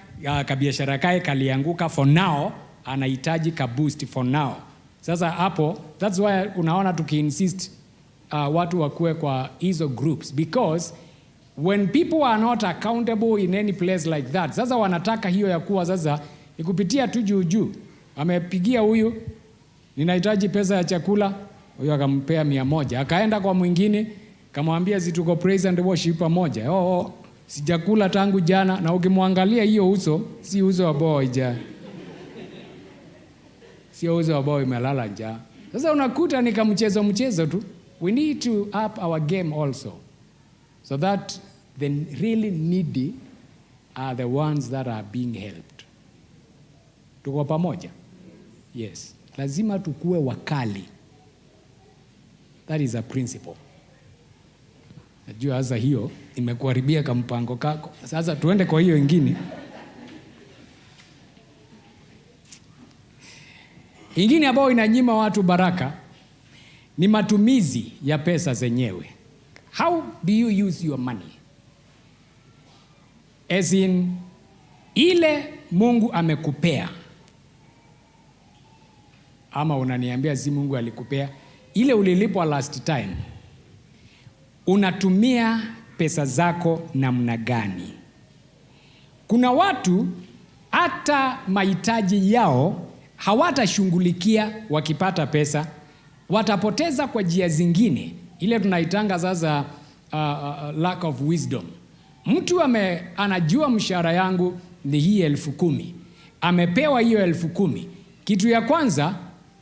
S1: kabiashara yake kalianguka, for now anahitaji ka boost for now. Sasa hapo, that's why unaona tukiinsist watu wakue kwa hizo groups, because when people are not accountable in any place like that, sasa wanataka hiyo ya kuwa sasa ikupitia tu juu. Amepigia huyu, ninahitaji pesa ya chakula, huyu akampea 100. Akaenda kwa mwingine, kamwambia tuko praise and worship pamoja. Sijakula tangu jana, na ukimwangalia hiyo uso, si uso wa boy sio uso wa boy imelala njaa. Sasa unakuta ni kama mchezo tu. We need to up our game also, so that the really needy are the ones that are being helped. Tuko pamoja? Yes. Lazima tukue wakali. That is a principle. Najua sasa hiyo imekuharibia kampango kako. Sasa tuende kwa hiyo ingine. Ingine ambayo inanyima watu baraka ni matumizi ya pesa zenyewe. How do you use your money? As in, ile Mungu amekupea. Ama unaniambia si Mungu alikupea, ile ulilipwa last time. Unatumia pesa zako namna gani? Kuna watu hata mahitaji yao hawatashughulikia wakipata pesa, watapoteza kwa njia zingine. Ile tunaitanga sasa lack of wisdom. Mtu anajua mshahara yangu ni hii 10,000. Amepewa hiyo 10,000. Kitu ya kwanza,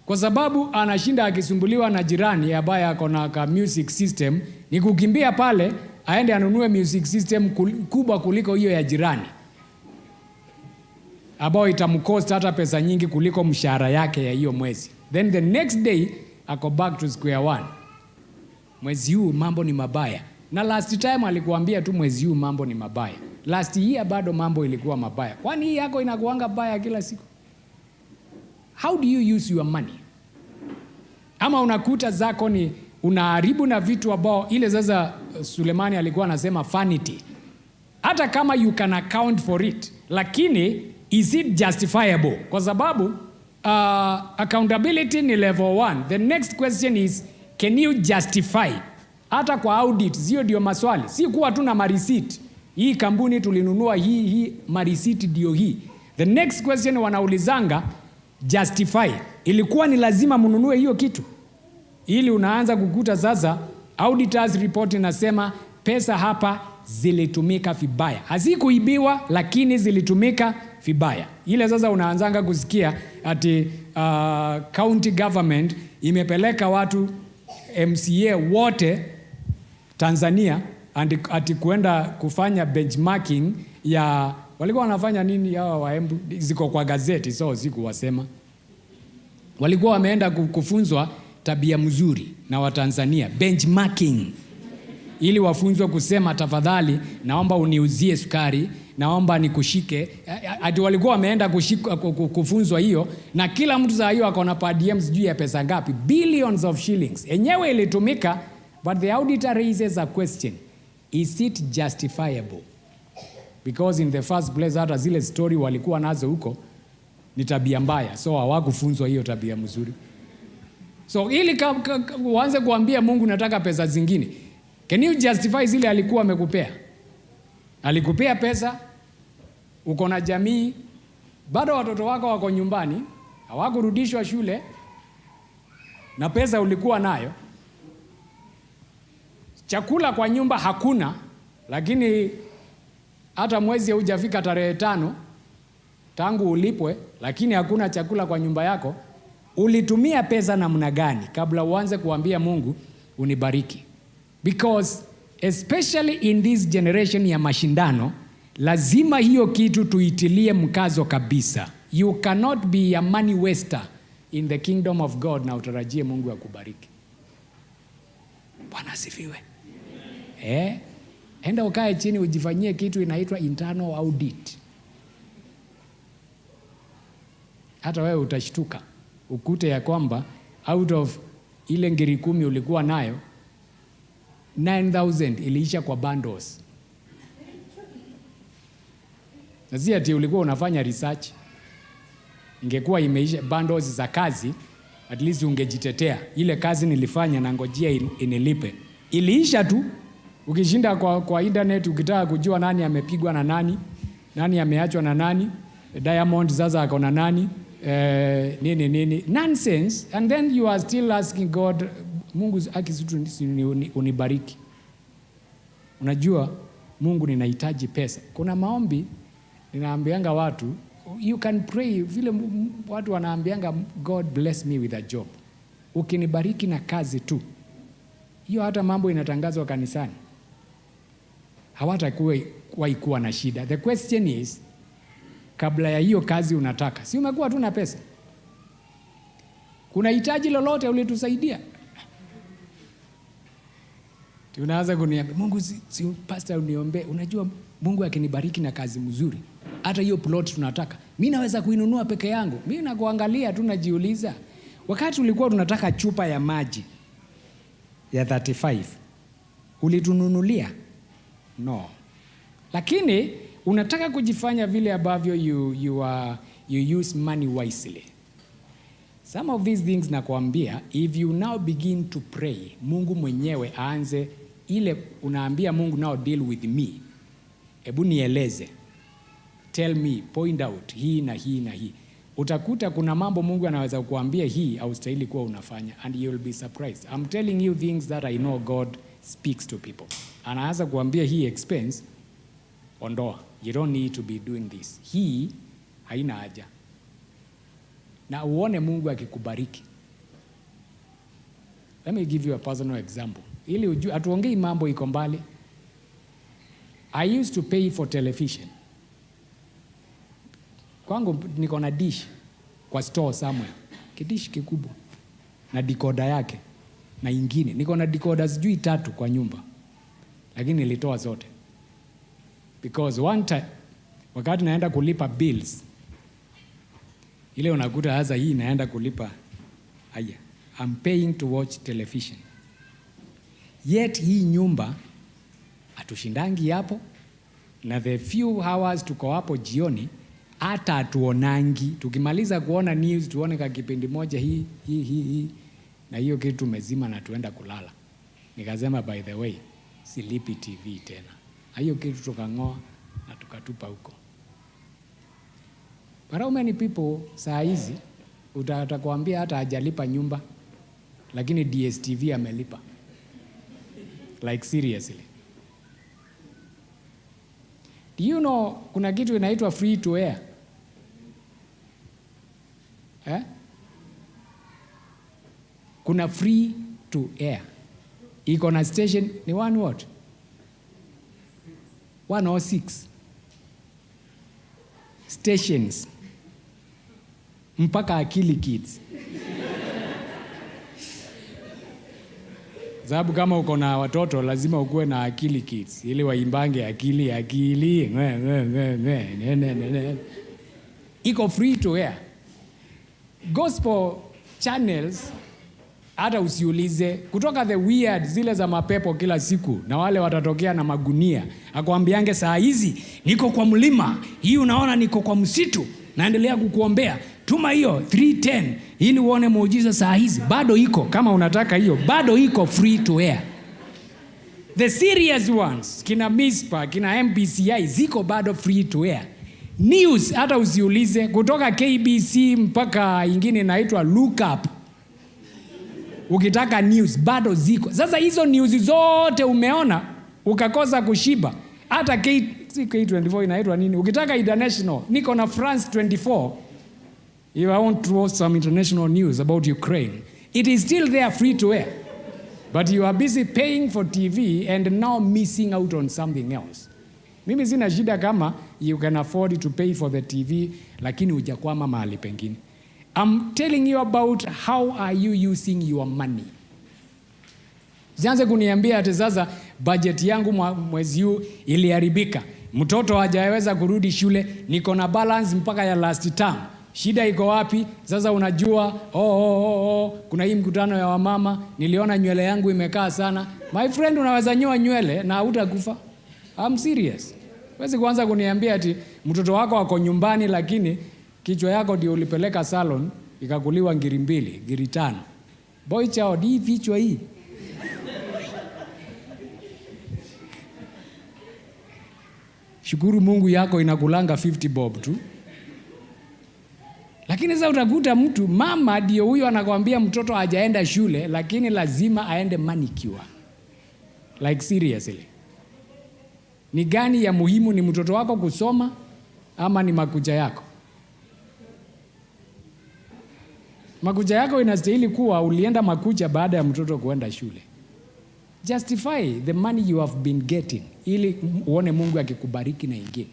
S1: kwa sababu anashinda akisumbuliwa na jirani ambaye ako na music system, ni kukimbia pale aende anunue music system kubwa kuliko hiyo ya jirani, ambao itamcost hata pesa nyingi kuliko mshahara yake ya hiyo mwezi. Then the next day ako back to square one. Mwezi huu mambo ni mabaya. Na last time alikuambia tu mwezi huu mambo ni mabaya. Last year bado mambo ilikuwa mabaya. Kwani hii yako inakuanga baya kila siku? How do you use your money? Ama unakuta zako ni unaharibu na vitu ambao ile sasa Sulemani alikuwa anasema vanity. Hata kama you can account for it, lakini is it justifiable? Kwa sababu accountability ni level 1. The next question is, can you justify? Hata kwa audit, zio ndio maswali. Si kuwa tu na mareceipt. Hii kampuni tulinunua hii mareceipt ndio hii. The next question wanaulizanga, justify. Ilikuwa ni lazima mnunue hiyo kitu? Ili unaanza kukuta sasa auditors report inasema pesa hapa zilitumika vibaya. Hazikuibiwa, lakini zilitumika vibaya. Ile sasa unaanzanga kusikia ati county government imepeleka watu MCA wote Tanzania ati kuenda kufanya benchmarking ya walikuwa wanafanya nini hawa waembu, ziko kwa gazeti, so sikuwasema. Walikuwa wameenda kufunzwa tabia mzuri na Watanzania, benchmarking, ili wafunzwe kusema tafadhali naomba uniuzie sukari, naomba nikushike. Ati walikuwa wameenda kufunzwa hiyo, na kila mtu za hiyo akona per diem sijui ya pesa ngapi, billions of shillings. Enyewe ilitumika, but the auditor raises a question, is it justifiable? Because in the first place hata zile story walikuwa nazo huko ni tabia mbaya, so hawakufunzwa hiyo tabia mzuri. So ili uanze kuambia Mungu nataka pesa zingine, can you justify zile alikuwa amekupea? Alikupea pesa, uko na jamii, bado watoto wako wako nyumbani, hawakurudishwa shule, na pesa ulikuwa nayo. Chakula kwa nyumba hakuna, lakini hata mwezi hujafika tarehe 5 tangu ulipwe, lakini hakuna chakula kwa nyumba yako. Ulitumia pesa namna gani kabla uanze kuambia Mungu unibariki? Because especially in this generation ya mashindano, lazima hiyo kitu tuitilie mkazo kabisa. You cannot be a money waster in the kingdom of God na utarajie Mungu akubariki. Bwana asifiwe. Enda ukae chini ujifanyie kitu inaitwa internal audit. Hata wewe utashtuka ukute ya kwamba out of ile ngiri 10 ulikuwa nayo 9,000 iliisha kwa bundles. Sasa ati ulikuwa unafanya research, ingekuwa imeisha bundles za kazi, at least ungejitetea. Ile kazi nilifanya na ngojea inilipe. Iliisha tu Ukishinda kwa internet ukitaka kujua nani amepigwa na nani ameachwa na nani, Diamond sasa ako na nani, nini nonsense, and then you are still asking God, Mungu akisitu unibariki. Unajua Mungu ninahitaji pesa. Kuna maombi ninaambianga watu, you can pray vile watu wanaambianga God bless me with a job. Ukinibariki na kazi tu, hiyo hata mambo inatangazwa kanisani hawatakuwa na shida. The question is, kabla ya hiyo kazi unataka, si umekuwa tu na pesa? Kuna hitaji lolote ulitusaidia? Tunaanza kuniambia Mungu, si pastor uniombe. Unajua Mungu akinibariki na kazi mzuri, hata hiyo plot tunataka, mimi naweza kuinunua peke yangu. Mimi nakuangalia tu najiuliza, wakati ulikuwa tunataka chupa ya maji ya 35 ulitununulia? No. Lakini unataka kujifanya vile ambavyo you use money wisely. Some of these things nakwambia, if you now begin to pray, Mungu mwenyewe aanze ile unaambia Mungu, now deal with me. Hebu nieleze. Tell me, point out hii na hii na hii. Utakuta kuna mambo Mungu anaweza kukuambia hii au stahili kuwa unafanya, and you will be surprised. I'm telling you things that I know God speaks to people. Anaanza kuambia hii expense, ondoa. You don't need to be doing this. Hii haina haja. Na uone Mungu akikubariki. Let me give you a personal example. Ili ujue, atuongei mambo iko mbali. I used to pay for television. Kwangu niko na dish kwa store somewhere. Kidish kikubwa. Na decoder yake. Na ingine. Niko na decoder sijui 3 kwa nyumba. Lakini nilitoa zote. Because one time, wakati naenda kulipa bills, ile unakuta hasa hii naenda kulipa, haya, I'm paying to watch television. Yet hii nyumba hatushindangi hapo, na the few hours tuko hapo jioni hata hatuonangi. Tukimaliza kuona news tuone ka kipindi moja hii na hiyo kitu tumezima na tuenda kulala. Nikasema by the way, silipi TV tena. Hiyo kitu tukang'oa na tukatupa huko. But how many people saa hizi utakwambia hata hajalipa nyumba lakini DSTV amelipa? Like seriously. Do you know kuna kitu inaitwa free to air? Kuna free to air. Iko na station ni 106 stations mpaka Akili Kids. Sababu kama uko na watoto lazima ukuwe na Akili Kids ili waimbange akili. Iko free to air. Gospel channels hata usiulize, kutoka the weird zile za mapepo kila siku na wale watatokea na magunia akwambiange saa hizi niko kwa mlima, hii unaona niko kwa msitu, naendelea kukuombea, tuma hiyo 310 ili uone muujiza saa hizi. Bado iko, kama unataka hiyo bado iko free to air. The serious ones kina Mispa, kina MBCI ziko bado free to air. News hata usiulize, kutoka KBC mpaka ingine inaitwa Luka, ukitaka news bado ziko. Sasa hizo news zote umeona ukakosa kushiba. Hata K24 inaitwa nini? Ukitaka international, niko na France 24. If I want to watch some international news about Ukraine, it is still there free to air. But you are busy paying for TV and now missing out on something else. Mimi sina shida kama you can afford to pay for the TV lakini hujakwama mahali pengine. I'm telling you about how are you using your money. Sianze kuniambia ati sasa budget yangu mwezi huu iliharibika, mtoto hajaweza kurudi shule, niko na balance mpaka ya last term. Shida iko wapi? Sasa unajua, kuna hii mkutano ya wamama, niliona nywele yangu imekaa sana. My friend, unaweza nyoa nywele na hutakufa. I'm serious. Huwezi kuanza kuniambia ati mtoto wako wako nyumbani lakini kichwa yako ndio ulipeleka salon ikakuliwa ngiri 2, ngiri 5. Boy child, hii vichwa hii. shukuru Mungu yako inakulanga 50 bob tu. Lakini sasa utakuta mtu mama ndio huyo anakuambia mtoto hajaenda shule lakini lazima aende manicure. Like seriously. Ni gani ya muhimu, ni mtoto wako kusoma ama ni makucha yako? Makucha yako inastahili kuwa ulienda makucha baada ya mtoto kuenda shule. Justify the money you have been getting ili uone Mungu akikubariki na ingine.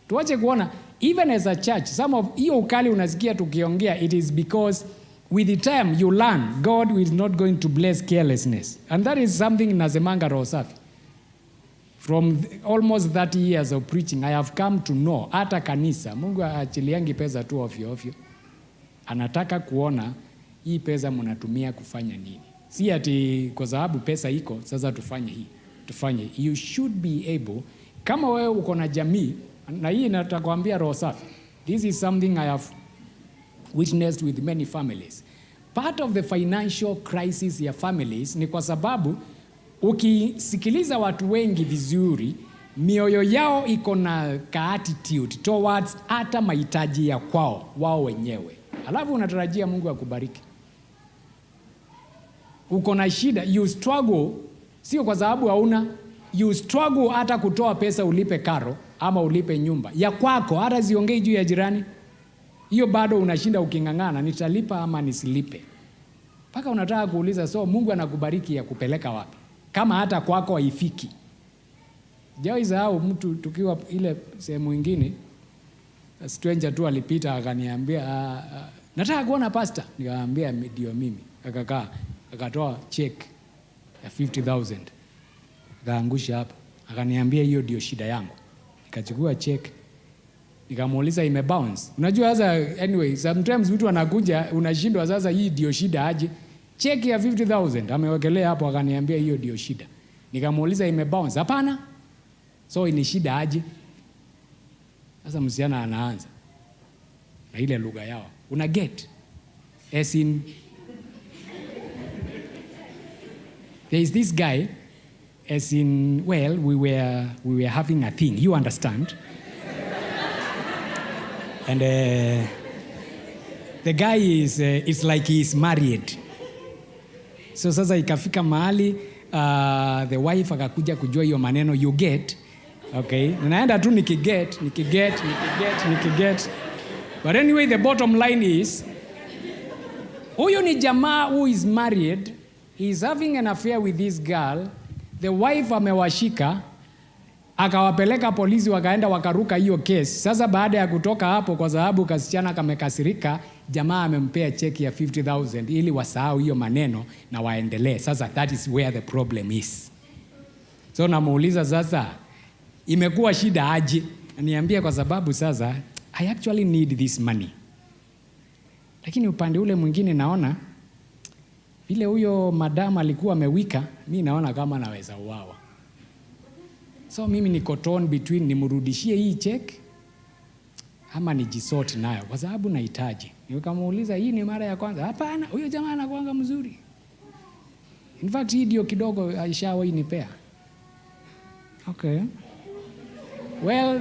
S1: Tuache kuona even as a church some of hiyo ukali unasikia tukiongea, it is because with the time you learn God is not going to bless carelessness, and that is something nasemanga roho safi. From almost 30 years of preaching I have come to know hata kanisa Mungu aachiliangi pesa tu ovyo ovyo. Anataka kuona hii pesa mnatumia kufanya nini. Si ati kwa sababu pesa iko sasa tufanye hii, tufanye. You should be able, kama wewe uko na jamii, na hii natakwambia roho safi. This is something I have witnessed with many families. Part of the financial crisis ya families ni kwa sababu ukisikiliza watu wengi vizuri, mioyo yao iko na attitude towards hata mahitaji ya kwao wao wenyewe. Alafu unatarajia Mungu akubariki. Uko na shida, you struggle, sio kwa sababu hauna, you struggle hata kutoa pesa ulipe karo ama ulipe nyumba ya kwako, hata ziongei juu ya jirani. Hiyo bado unashinda ukingangana, nitalipa ama nisilipe. Paka unataka kuuliza, so Mungu anakubariki ya kupeleka wapi kama hata kwako haifiki? Jaweza au mtu tukiwa ile sehemu nyingine, stranger tu alipita akaniambia nataka kuona pastor. Nikamwambia ndio mimi. Akakaa akatoa check ya 50,000 akaangusha hapa, akaniambia hiyo ndio shida yangu. Nikachukua check nikamuuliza imebounce. Unajua sasa, anyway sometimes mtu anakuja unashindwa sasa hii ndio shida aje. Check ya 50,000 amewekelea hapo, akaniambia hiyo ndio shida. Nikamuuliza imebounce. Hapana. So ni shida aje? Sasa msichana anaanza na ile lugha yao. Una get as in there is this guy as in, well, we were having a thing, you understand? And the guy is it's like he is married. So sasa ikafika mahali the wife akakuja kujua hiyo maneno you get. Okay, naenda tu nikiget. But anyway, the bottom line is, huyo ni jamaa who is married, he is having an affair with this girl. The wife amewashika, akawapeleka polisi, wakaenda wakaruka hiyo case. Sasa baada ya kutoka hapo, kwa sababu kasichana kamekasirika, jamaa amempea cheki ya 50,000 ili wasahau hiyo maneno na waendelee. Sasa that is where the problem is. So namuuliza sasa, imekuwa shida aje? Niambia kwa sababu sasa I actually need this money. Lakini upande ule mwingine naona vile huyo madam alikuwa amewika, mimi naona kama naweza uawa. So mimi niko torn between nimrudishie hii check ama nijisort nayo kwa sababu nahitaji. Nikamuuliza hii ni mara ya kwanza? Hapana, huyo jamaa anakuanga mzuri. In fact hii ndio kidogo aishawahi nipea. Okay. Well,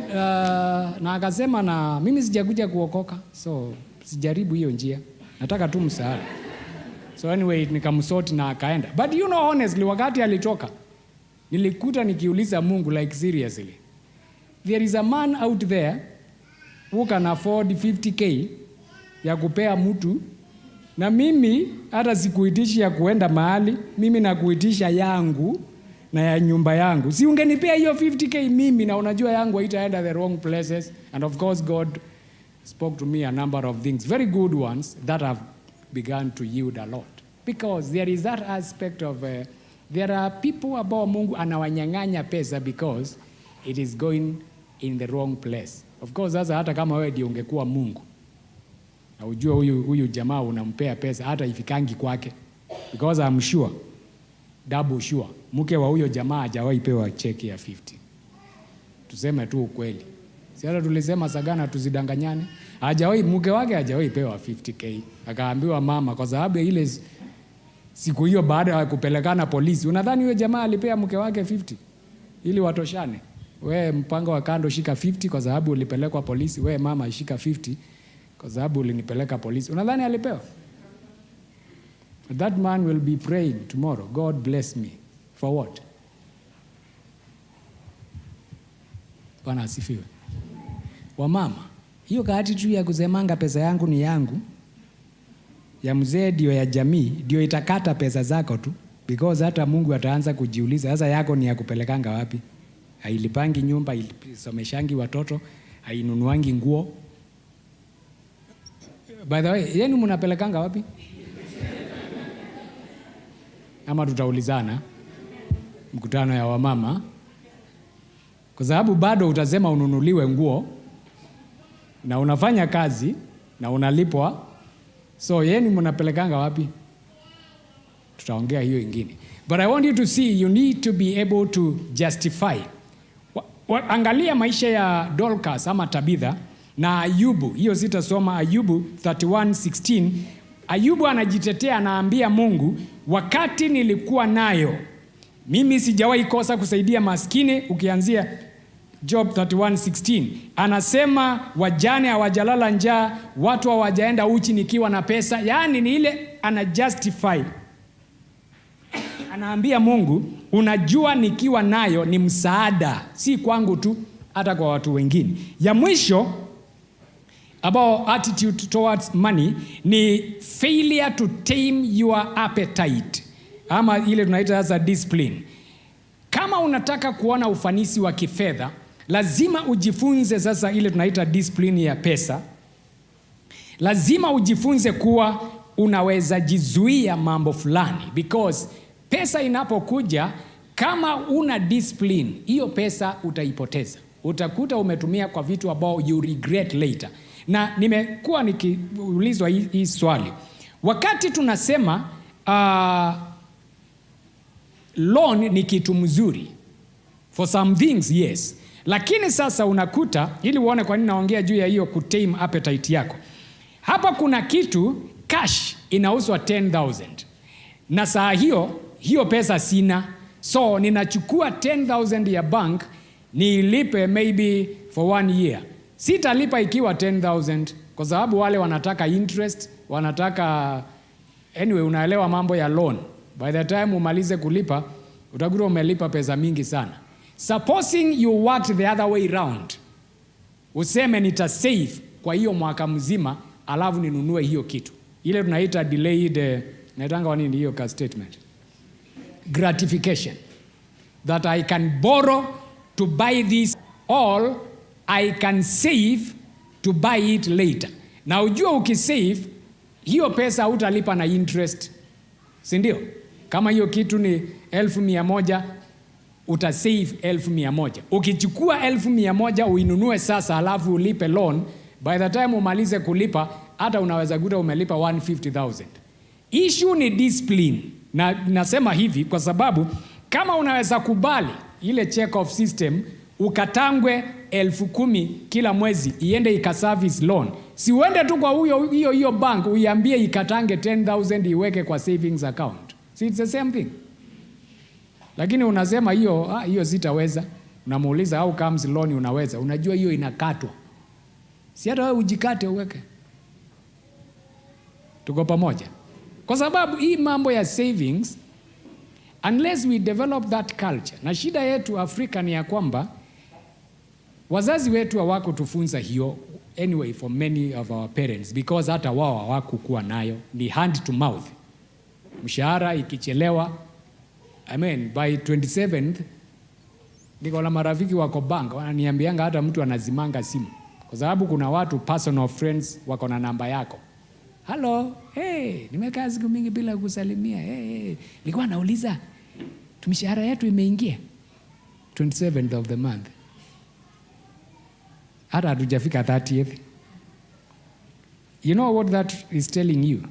S1: na akasema na mimi sijakuja kuokoka, so sijaribu hiyo njia. Nataka tu msaada. So anyway, nikamsort na akaenda. But you know honestly, wakati alitoka, nilikuta nikiuliza Mungu like seriously. There is a man out there who can afford 50K ya kupea mtu, na mimi hata sikuitishi ya kuenda mahali, mimi nakuitisha yangu na ya nyumba yangu. Si ungenipea hiyo 50K mimi, na unajua yangu haitaenda the wrong places. And of course God spoke to me a number of things, very good ones, that have begun to yield a lot. Because there is that aspect of there are people ambao Mungu anawanyang'anya pesa because it is going in the wrong place. Of course sasa hata kama wewe ndio ungekuwa Mungu, na ujue huyu jamaa unampea pesa hata ifikangi kwake, because I'm sure, double sure, mke wa huyo jamaa hajawahi pewa cheki ya 50. Tuseme tu ukweli. Si hata tulisema sagana tusidanganyane. Hajawahi, mke wake hajawahi pewa 50K. Akaambiwa mama kwa sababu ile siku hiyo baada ya kupelekana polisi. Unadhani huyo jamaa alipea mke wake 50 ili watoshane? We mpango wa kando shika 50 kwa sababu ulipelekwa polisi. We mama shika 50 kwa sababu ulinipeleka polisi. Unadhani alipewa? That man will be praying tomorrow, God bless me. For what? Bwana asifiwe. Wamama, hiyo attitude ya kusemanga pesa yangu ni yangu, ya mzee ndio ya jamii, ndio itakata pesa zako tu. Because hata Mungu ataanza kujiuliza, sasa yako ni ya kupelekanga wapi? Hailipangi nyumba, haisomeshangi watoto, hainunuangi nguo. By the way, yenu mnapelekanga wapi? Ama tutaulizana mkutano ya wamama, kwa sababu bado utasema ununuliwe nguo na unafanya kazi na unalipwa. So yenu mnapelekanga wapi? Tutaongea hiyo ingine. But I want you to see, you need to be able to justify. Angalia maisha ya Dorcas ama Tabitha na Ayubu. Hiyo sitasoma. Ayubu 31:16. Ayubu anajitetea, anaambia Mungu, wakati nilikuwa nayo mimi sijawahi kosa kusaidia maskini. Ukianzia Job 31:16 anasema wajane hawajalala njaa, watu hawajaenda uchi nikiwa na pesa. Yaani ni ile ana justify. Anaambia Mungu, unajua nikiwa nayo ni msaada, si kwangu tu, hata kwa watu wengine. Ya mwisho about attitude towards money ni failure to tame your appetite, ama ile tunaita as a discipline. Kama unataka kuona ufanisi wa kifedha, lazima ujifunze sasa ile tunaita discipline ya pesa. Lazima ujifunze kuwa unaweza jizuia mambo fulani, because pesa inapokuja, kama una discipline, hiyo pesa utaipoteza. Utakuta umetumia kwa vitu ambao you regret later. Na nimekuwa nikiulizwa hii swali. Wakati tunasema loan ni kitu mzuri for some things, yes. Lakini sasa unakuta, ili uone kwa nini naongea juu ya hiyo kutame appetite yako. Hapa kuna kitu cash inauzwa 10,000. Na saa hiyo pesa sina. So ninachukua 10,000 ya bank nilipe maybe for 1 year. Sitalipa ikiwa 10,000 kwa sababu wale wanataka interest, wanataka anyway, unaelewa mambo ya loan. By the time umalize kulipa, utakuta umelipa pesa mingi sana. Supposing you worked the other way round, useme nitasave kwa hiyo mwaka mzima, alafu ninunue hiyo kitu. Ile tunaita delayed, naitanga wanini hiyo ka statement, gratification. That I can borrow to buy this, all I can save to buy it later. Na ujua ukisave, hiyo pesa hutalipa na interest. Si ndio? Kama hiyo kitu ni 1,100, utasave 1,100. Ukichukua 1,100 uinunue sasa, alafu ulipe loan, by the time umalize kulipa, hata unaweza kuta umelipa 150,000. Issue ni discipline. Na nasema hivi kwa sababu kama unaweza kubali ile check off system, ukatangwe 10,000 kila mwezi iende ikaservice loan, si uende tu kwa hiyo bank uiambie ikatange 10,000 iweke kwa savings account. See, it's the same thing. Lakini unasema hiyo sitaweza. Unamuuliza how comes loan unaweza? Unajua hiyo inakatwa. Si hata wewe ujikate uweke. Tuko pamoja? Kwa sababu hii mambo ya savings, unless we develop that culture. Na shida yetu Afrika ni ya kwamba wazazi wetu hawako tufunza hiyo anyway for many of our parents, because hata wao hawakukuwa nayo, ni hand to mouth. Mshahara ikichelewa, by 27th niko na marafiki wako bank wananiambianga hata mtu anazimanga simu, kwa sababu kuna watu personal friends wako na namba yako. Hello, hey, nimekaa siku mingi bila kusalimia. Hey, nilikuwa nauliza mshahara yetu imeingia 27th of the month. Hata hatujafika 30th. You know what that is telling you?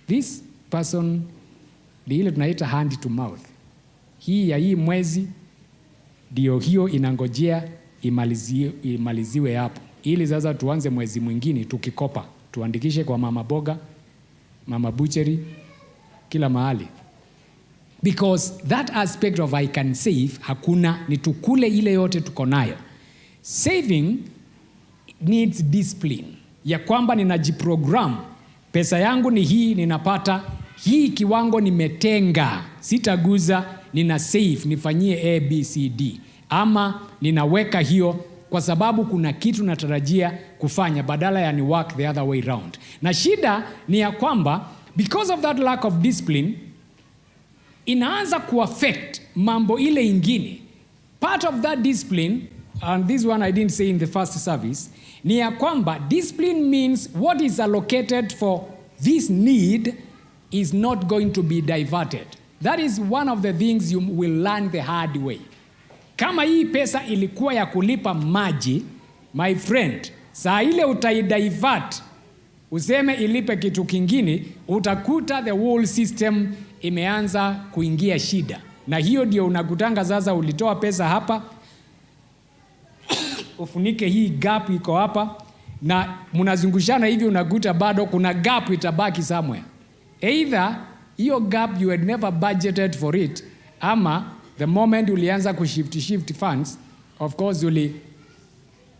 S1: This person, ile tunaita hand to mouth. Hii mwezi ndio hiyo inangojea imaliziwe hapo. Ili sasa tuanze mwezi mwingine tukikopa. Tuandikishe kwa mama boga, mama butchery, kila mahali. Because that aspect of I can save, hakuna, ni tukule ile yote tuko nayo. Saving needs discipline. Ya kwamba ninajiprogram, pesa yangu ni hii, ninapata hii kiwango nimetenga, sitaguza, nina save, nifanyie ABCD. Ama ninaweka hiyo kwa sababu kuna kitu natarajia kufanya badala ya ni work the other way round. Na shida ni ya kwamba because of that lack of discipline, inaanza kuaffect mambo ile ingine. Part of that discipline, and this one I didn't say in the first service, ni ya kwamba discipline means what is allocated for this need is not going to be diverted. That is one of the things you will learn the hard way. Kama hii pesa ilikuwa ya kulipa maji, my friend, saa ile utaidivert, useme ilipe kitu kingine, utakuta the whole system imeanza kuingia shida. Na hiyo ndio unakutanga sasa ulitoa pesa hapa, ufunike hii gap iko hapa, na mnazungushana hivi unakuta bado kuna gap itabaki somewhere. Either hiyo gap you had never budgeted for it, ama the moment ulianza shift funds, of course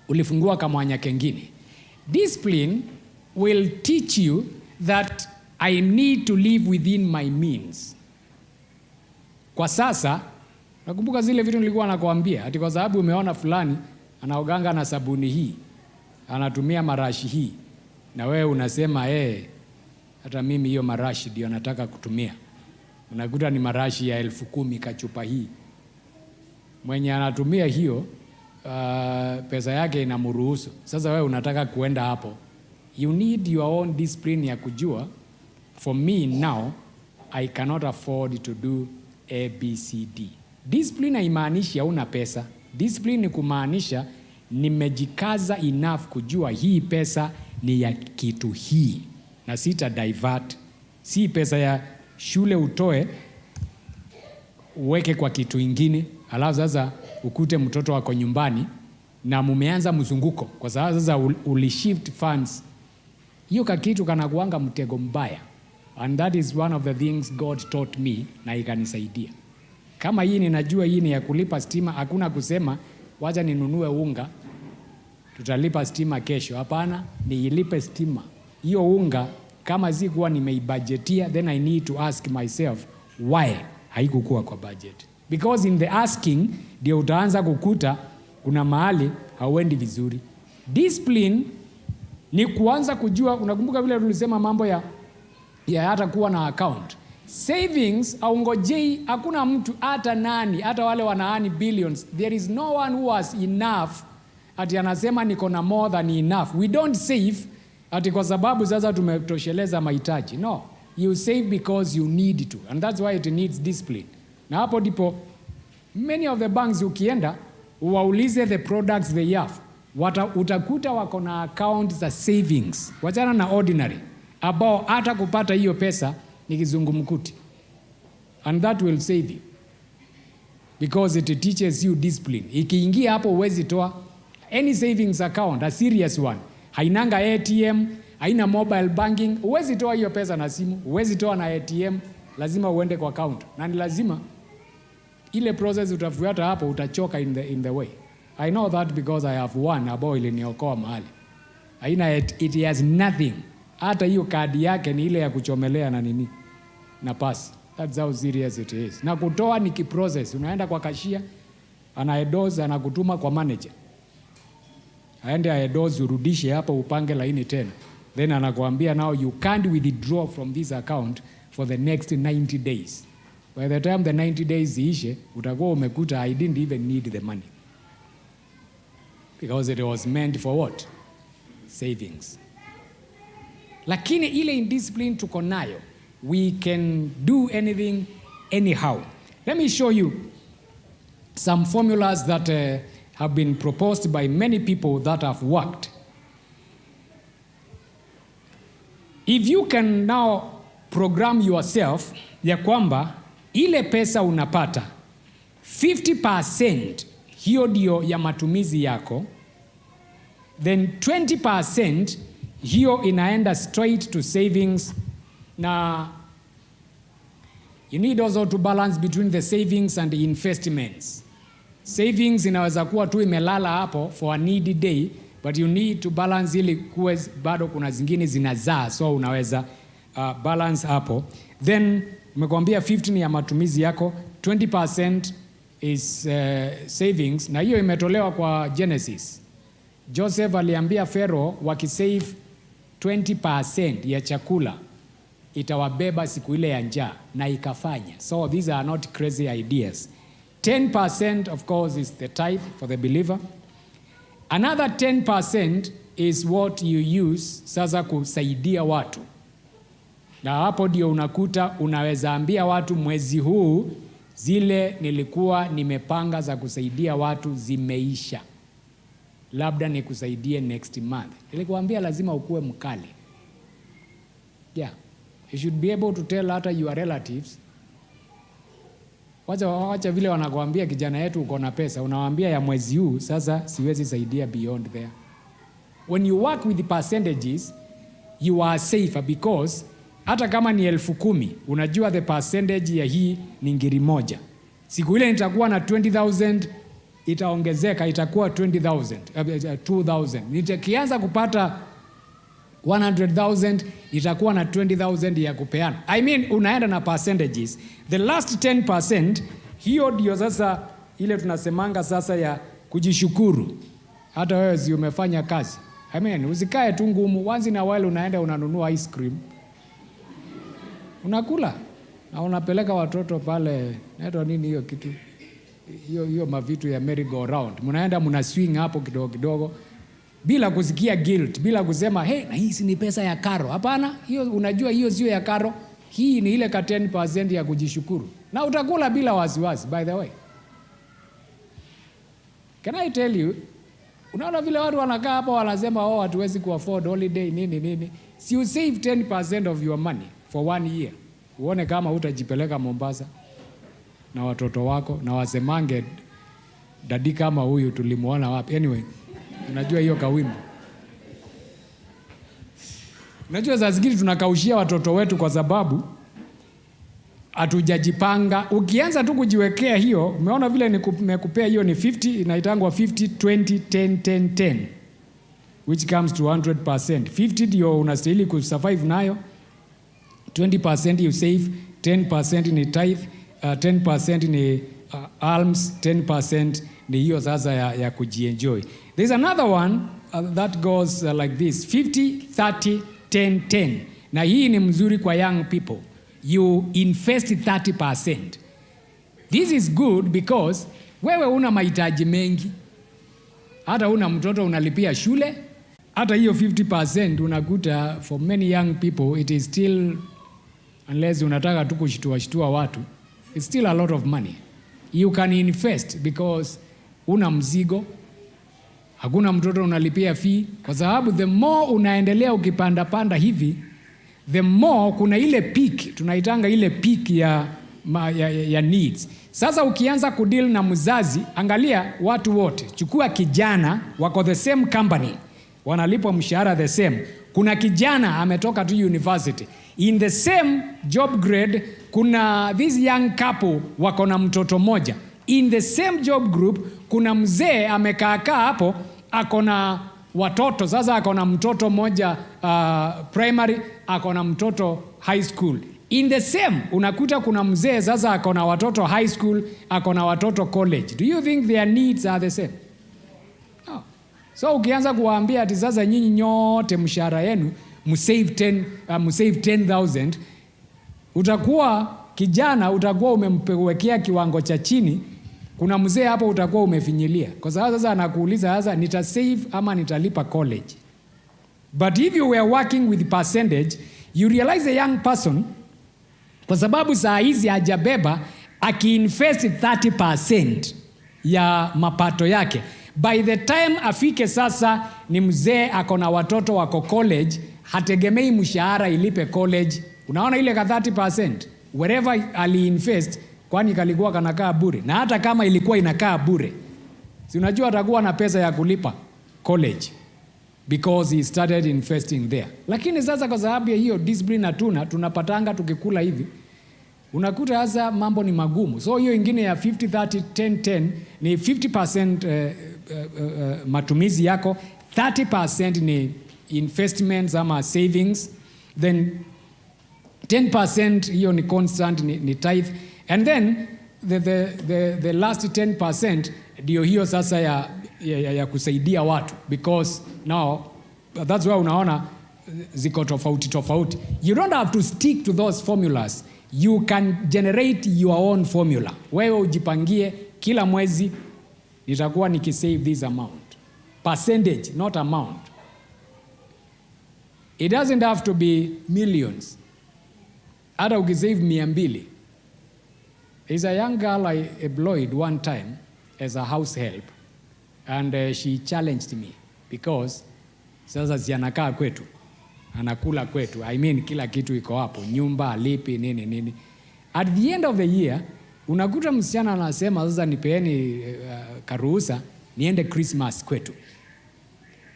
S1: ulifungua kamwanya kengine. Discipline will teach you that I need to live within my means. Kwa sasa, nakumbuka zile vitu nilikuwa nakuambia, ati kwa sababu umeona fulani anaoganga na sabuni hii, anatumia marashi hii, na wewe unasema hata mimi hiyo marashi ndio nataka kutumia. Unakuta ni marashi ya 10,000 kachupa hii. Mwenye anatumia hiyo pesa yake inamruhusu. Sasa wewe unataka kuenda hapo. You need your own discipline ya kujua, for me now I cannot afford to do ABCD. Discipline haimaanishi hauna pesa. Discipline ni kumaanisha nimejikaza enough kujua hii pesa ni ya kitu hii na sita divert. Si pesa ya shule utoe uweke kwa kitu ingine, alafu sasa ukute mtoto wako nyumbani na mumeanza mzunguko kwa sababu sasa ulishift funds. Hiyo kitu kanakuanga mtego mbaya. And that is one of the things God taught me na ikanisaidia. Kama hii ninajua hii ni ya kulipa stima, hakuna kusema wacha ninunue unga tutalipa stima kesho. Hapana, niilipe stima. Hiyo unga kama sikuwa nimeibudgetia, then I need to ask myself why haikukuwa kwa budget. Because in the asking ndio utaanza kukuta kuna mahali hauendi vizuri. Discipline ni kuanza kujua. Unakumbuka vile tulisema mambo ya hata kuwa na account. Savings au ngojei, hakuna mtu hata nani, hata wale wanaani billions, there is no one who has enough ati anasema niko na more than enough. We don't save ati kwa sababu sasa tumetosheleza mahitaji. No, you save because you need to, and that's why it needs discipline. Na hapo ndipo many of the banks ukienda uwaulize the products they have, utakuta wako na account za savings, wachana na ordinary, ambao hata kupata hiyo pesa ni kizungumkuti. And that will save you because it teaches you discipline. Ikiingia hapo uwezi toa any savings account, a serious one, hainanga ATM, haina mobile banking, uwezi toa hiyo pesa na simu, uwezi toa na ATM, lazima uende kwa account. Na ni lazima ile process utafuata hapo, utachoka in the way. I know that because I have one ambao iliniokoa mahali. Haina it has nothing. Hata hiyo kadi yake ni ile ya kuchomelea na nini na pass. That's how serious it is. Na kutoa ni kiprocess. Unaenda kwa cashier, anaedoze, anakutuma kwa manager. Aende aedoze, urudishe hapo, upange laini tena. Then anakuambia now you can't withdraw from this account for the next 90 days. By the time the 90 days iishe, utakuwa umekuta I didn't even need the money. Because it was meant for what? Savings. Lakini ile indiscipline tuko nayo, we can do anything anyhow. Let me show you some formulas that have been proposed by many people that have worked. If you can now program yourself ya kwamba ile pesa unapata 50% hiyo ndio ya matumizi yako, then 20% hiyo inaenda straight to savings, na You need also to balance between the savings and the investments. Savings inaweza kuwa tu imelala hapo for a needy day, but you need to balance ili kuwe bado kuna zingine zinazaa, so unaweza balance hapo. Then umekwambia 15 ya matumizi yako, 20% is savings, na hiyo imetolewa kwa Genesis. Joseph aliambia Pharaoh wakisave 20% ya chakula itawabeba siku ile ya njaa, na ikafanya. So these are not crazy ideas. 10% of course is the tithe for the believer. Another 10% is what you use sasa kusaidia watu. Na hapo ndio unakuta unaweza ambia watu mwezi huu zile nilikuwa nimepanga za kusaidia watu zimeisha. Labda nikusaidie next month. Nilikuambia lazima ukue mkali. Yeah. You should be able to tell hata your relatives. Wacha vile wanakuambia kijana yetu uko na pesa, unawaambia ya mwezi huu sasa siwezi saidia beyond there. When you work with the percentages, you are safer because hata kama ni 10,000, unajua the percentage ya hii ni ngiri moja. Siku ile nitakuwa na 20,000, itaongezeka itakuwa 20,000, 2,000. Nikianza kupata 100,000 itakuwa na 20,000 ya kupeana. I mean unaenda na percentages. The last 10%, hiyo ndio sasa ile tunasemanga sasa ya kujishukuru. Hata wewe si umefanya kazi. I mean usikae tu ngumu, once in a while unaenda unanunua ice cream. Unakula na unapeleka watoto pale, naitwa nini hiyo kitu? Hiyo mavitu ya merry go round. Mnaenda mna swing hapo kidogo kidogo bila kusikia guilt, bila kusema hey, na hii si ni pesa ya karo. Hapana, hiyo unajua hiyo sio ya karo. Hii ni ile 10% ya kujishukuru. Na utakula bila wasiwasi, by the way. Can I tell you, unaona vile watu wanakaa hapo wanasema hatuwezi kuafford holiday nini. Si you save 10% of your money for 1 year. Uone kama utajipeleka Mombasa na watoto wako na wasemange dadi kama huyu tulimuona wapi. Anyway, unajua hiyo kawimbo. Unajua saa zingine tunakaushia watoto wetu kwa sababu hatujajipanga. Ukianza tu kujiwekea hiyo, umeona vile nimekupea hiyo ni 50, inaitangwa 50 20 10 10 10 which comes to 100%. 50 ndio unastahili kusurvive nayo, 20% you save, 10% ni tithe, 10% ni alms, 10% ni hiyo sasa ya kujienjoy. There's another one that goes like this, 50 30 10 10. Na hii ni mzuri kwa young people. You invest 30%. This is good because wewe una mahitaji mengi. Hata una mtoto unalipia shule, hata hiyo 50% unakuta for many young people it is still, unless unataka tu kushtua watu, it's still a lot of money. You can invest because una mzigo, hakuna mtoto unalipia fee, kwa sababu the more unaendelea ukipanda hivi, the more kuna ile peak, tunaitanga ile peak ya needs. Sasa ukianza kudeal na mzazi, angalia watu wote, chukua kijana wako the same company, wanalipwa mshahara the same. Kuna kijana ametoka tu university, in the same job grade kuna this young couple wako na mtoto moja. In the same job group kuna mzee amekaa hapo akona watoto, sasa akona mtoto moja primary, akona mtoto high school. In the same unakuta kuna mzee sasa akona watoto high school, akona watoto college. Do you think their needs are the same? No. So ukianza kuwaambia ati sasa nyinyi nyote mshahara yenu msave 10,000, utakuwa kijana, utakuwa umemwekea kiwango cha chini. Kuna mzee hapo utakuwa umefinyilia, kwa sababu sasa anakuuliza sasa nita save ama nitalipa college. But if you were working with percentage, you realize a young person, kwa sababu saa hizi hajabeba, akiinvest 30% ya mapato yake, by the time afike sasa ni mzee akona watoto wako college, hategemei mshahara ilipe college. Unaona ile ka 30% wherever aliinvest, kwani kalikuwa kanakaa bure. Na hata kama ilikuwa inakaa bure, si unajua atakuwa na pesa ya kulipa college because he started investing there. Lakini sasa kwa sababu ya hiyo discipline tunapatanga tukikula hivi, unakuta hasa mambo ni magumu. So hiyo ingine ya 50-30-10-10 ni 50% matumizi yako, 30% ni investments ama savings, then 10% hiyo ni constant, ni tithe, and then the last 10% ndio hiyo sasa ya kusaidia watu, because now that's why unaona ziko tofauti. You don't have to stick to those formulas. You can generate your own formula. Wewe ujipangie kila mwezi nitakuwa nikisave this amount. Percentage, not amount. It doesn't have to be millions. Hata ukisave 200. There's a young girl I employed one time as a house help, and she challenged me because sasa sianakaa kwetu, anakula kwetu. I mean kila kitu iko hapo, nyumba, alipi, nini. At the end of the year, unakuta msichana anasema sasa nipeeni karuhusa niende Christmas kwetu.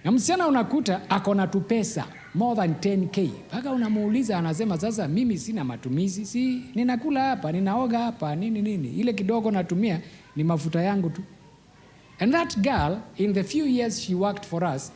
S1: Na msichana unakuta ako na tu pesa more than 10k. Paka unamuuliza anasema sasa mimi sina matumizi, si ninakula hapa, ninaoga hapa, nini. Ile kidogo natumia ni mafuta yangu tu. And that girl, in the few years she worked for us,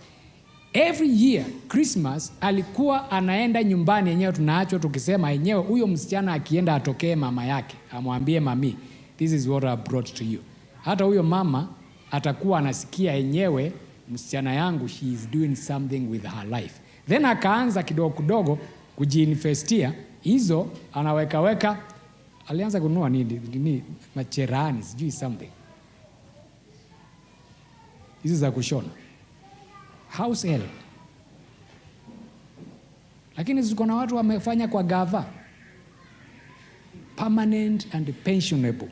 S1: every year Christmas alikuwa anaenda nyumbani yenyewe, tunaachwa tukisema yenyewe huyo msichana akienda atokee mama yake, amwambie mami, this is what I brought to you. Hata huyo mama atakuwa anasikia yenyewe msichana yangu, she is doing something with her life. Then akaanza kidogo kujiinvestia hizo, anaweka, alianza kununua nini macherani, sijui something hizo za kushona, house help. Lakini ziko na watu wamefanya kwa gava, permanent and pensionable.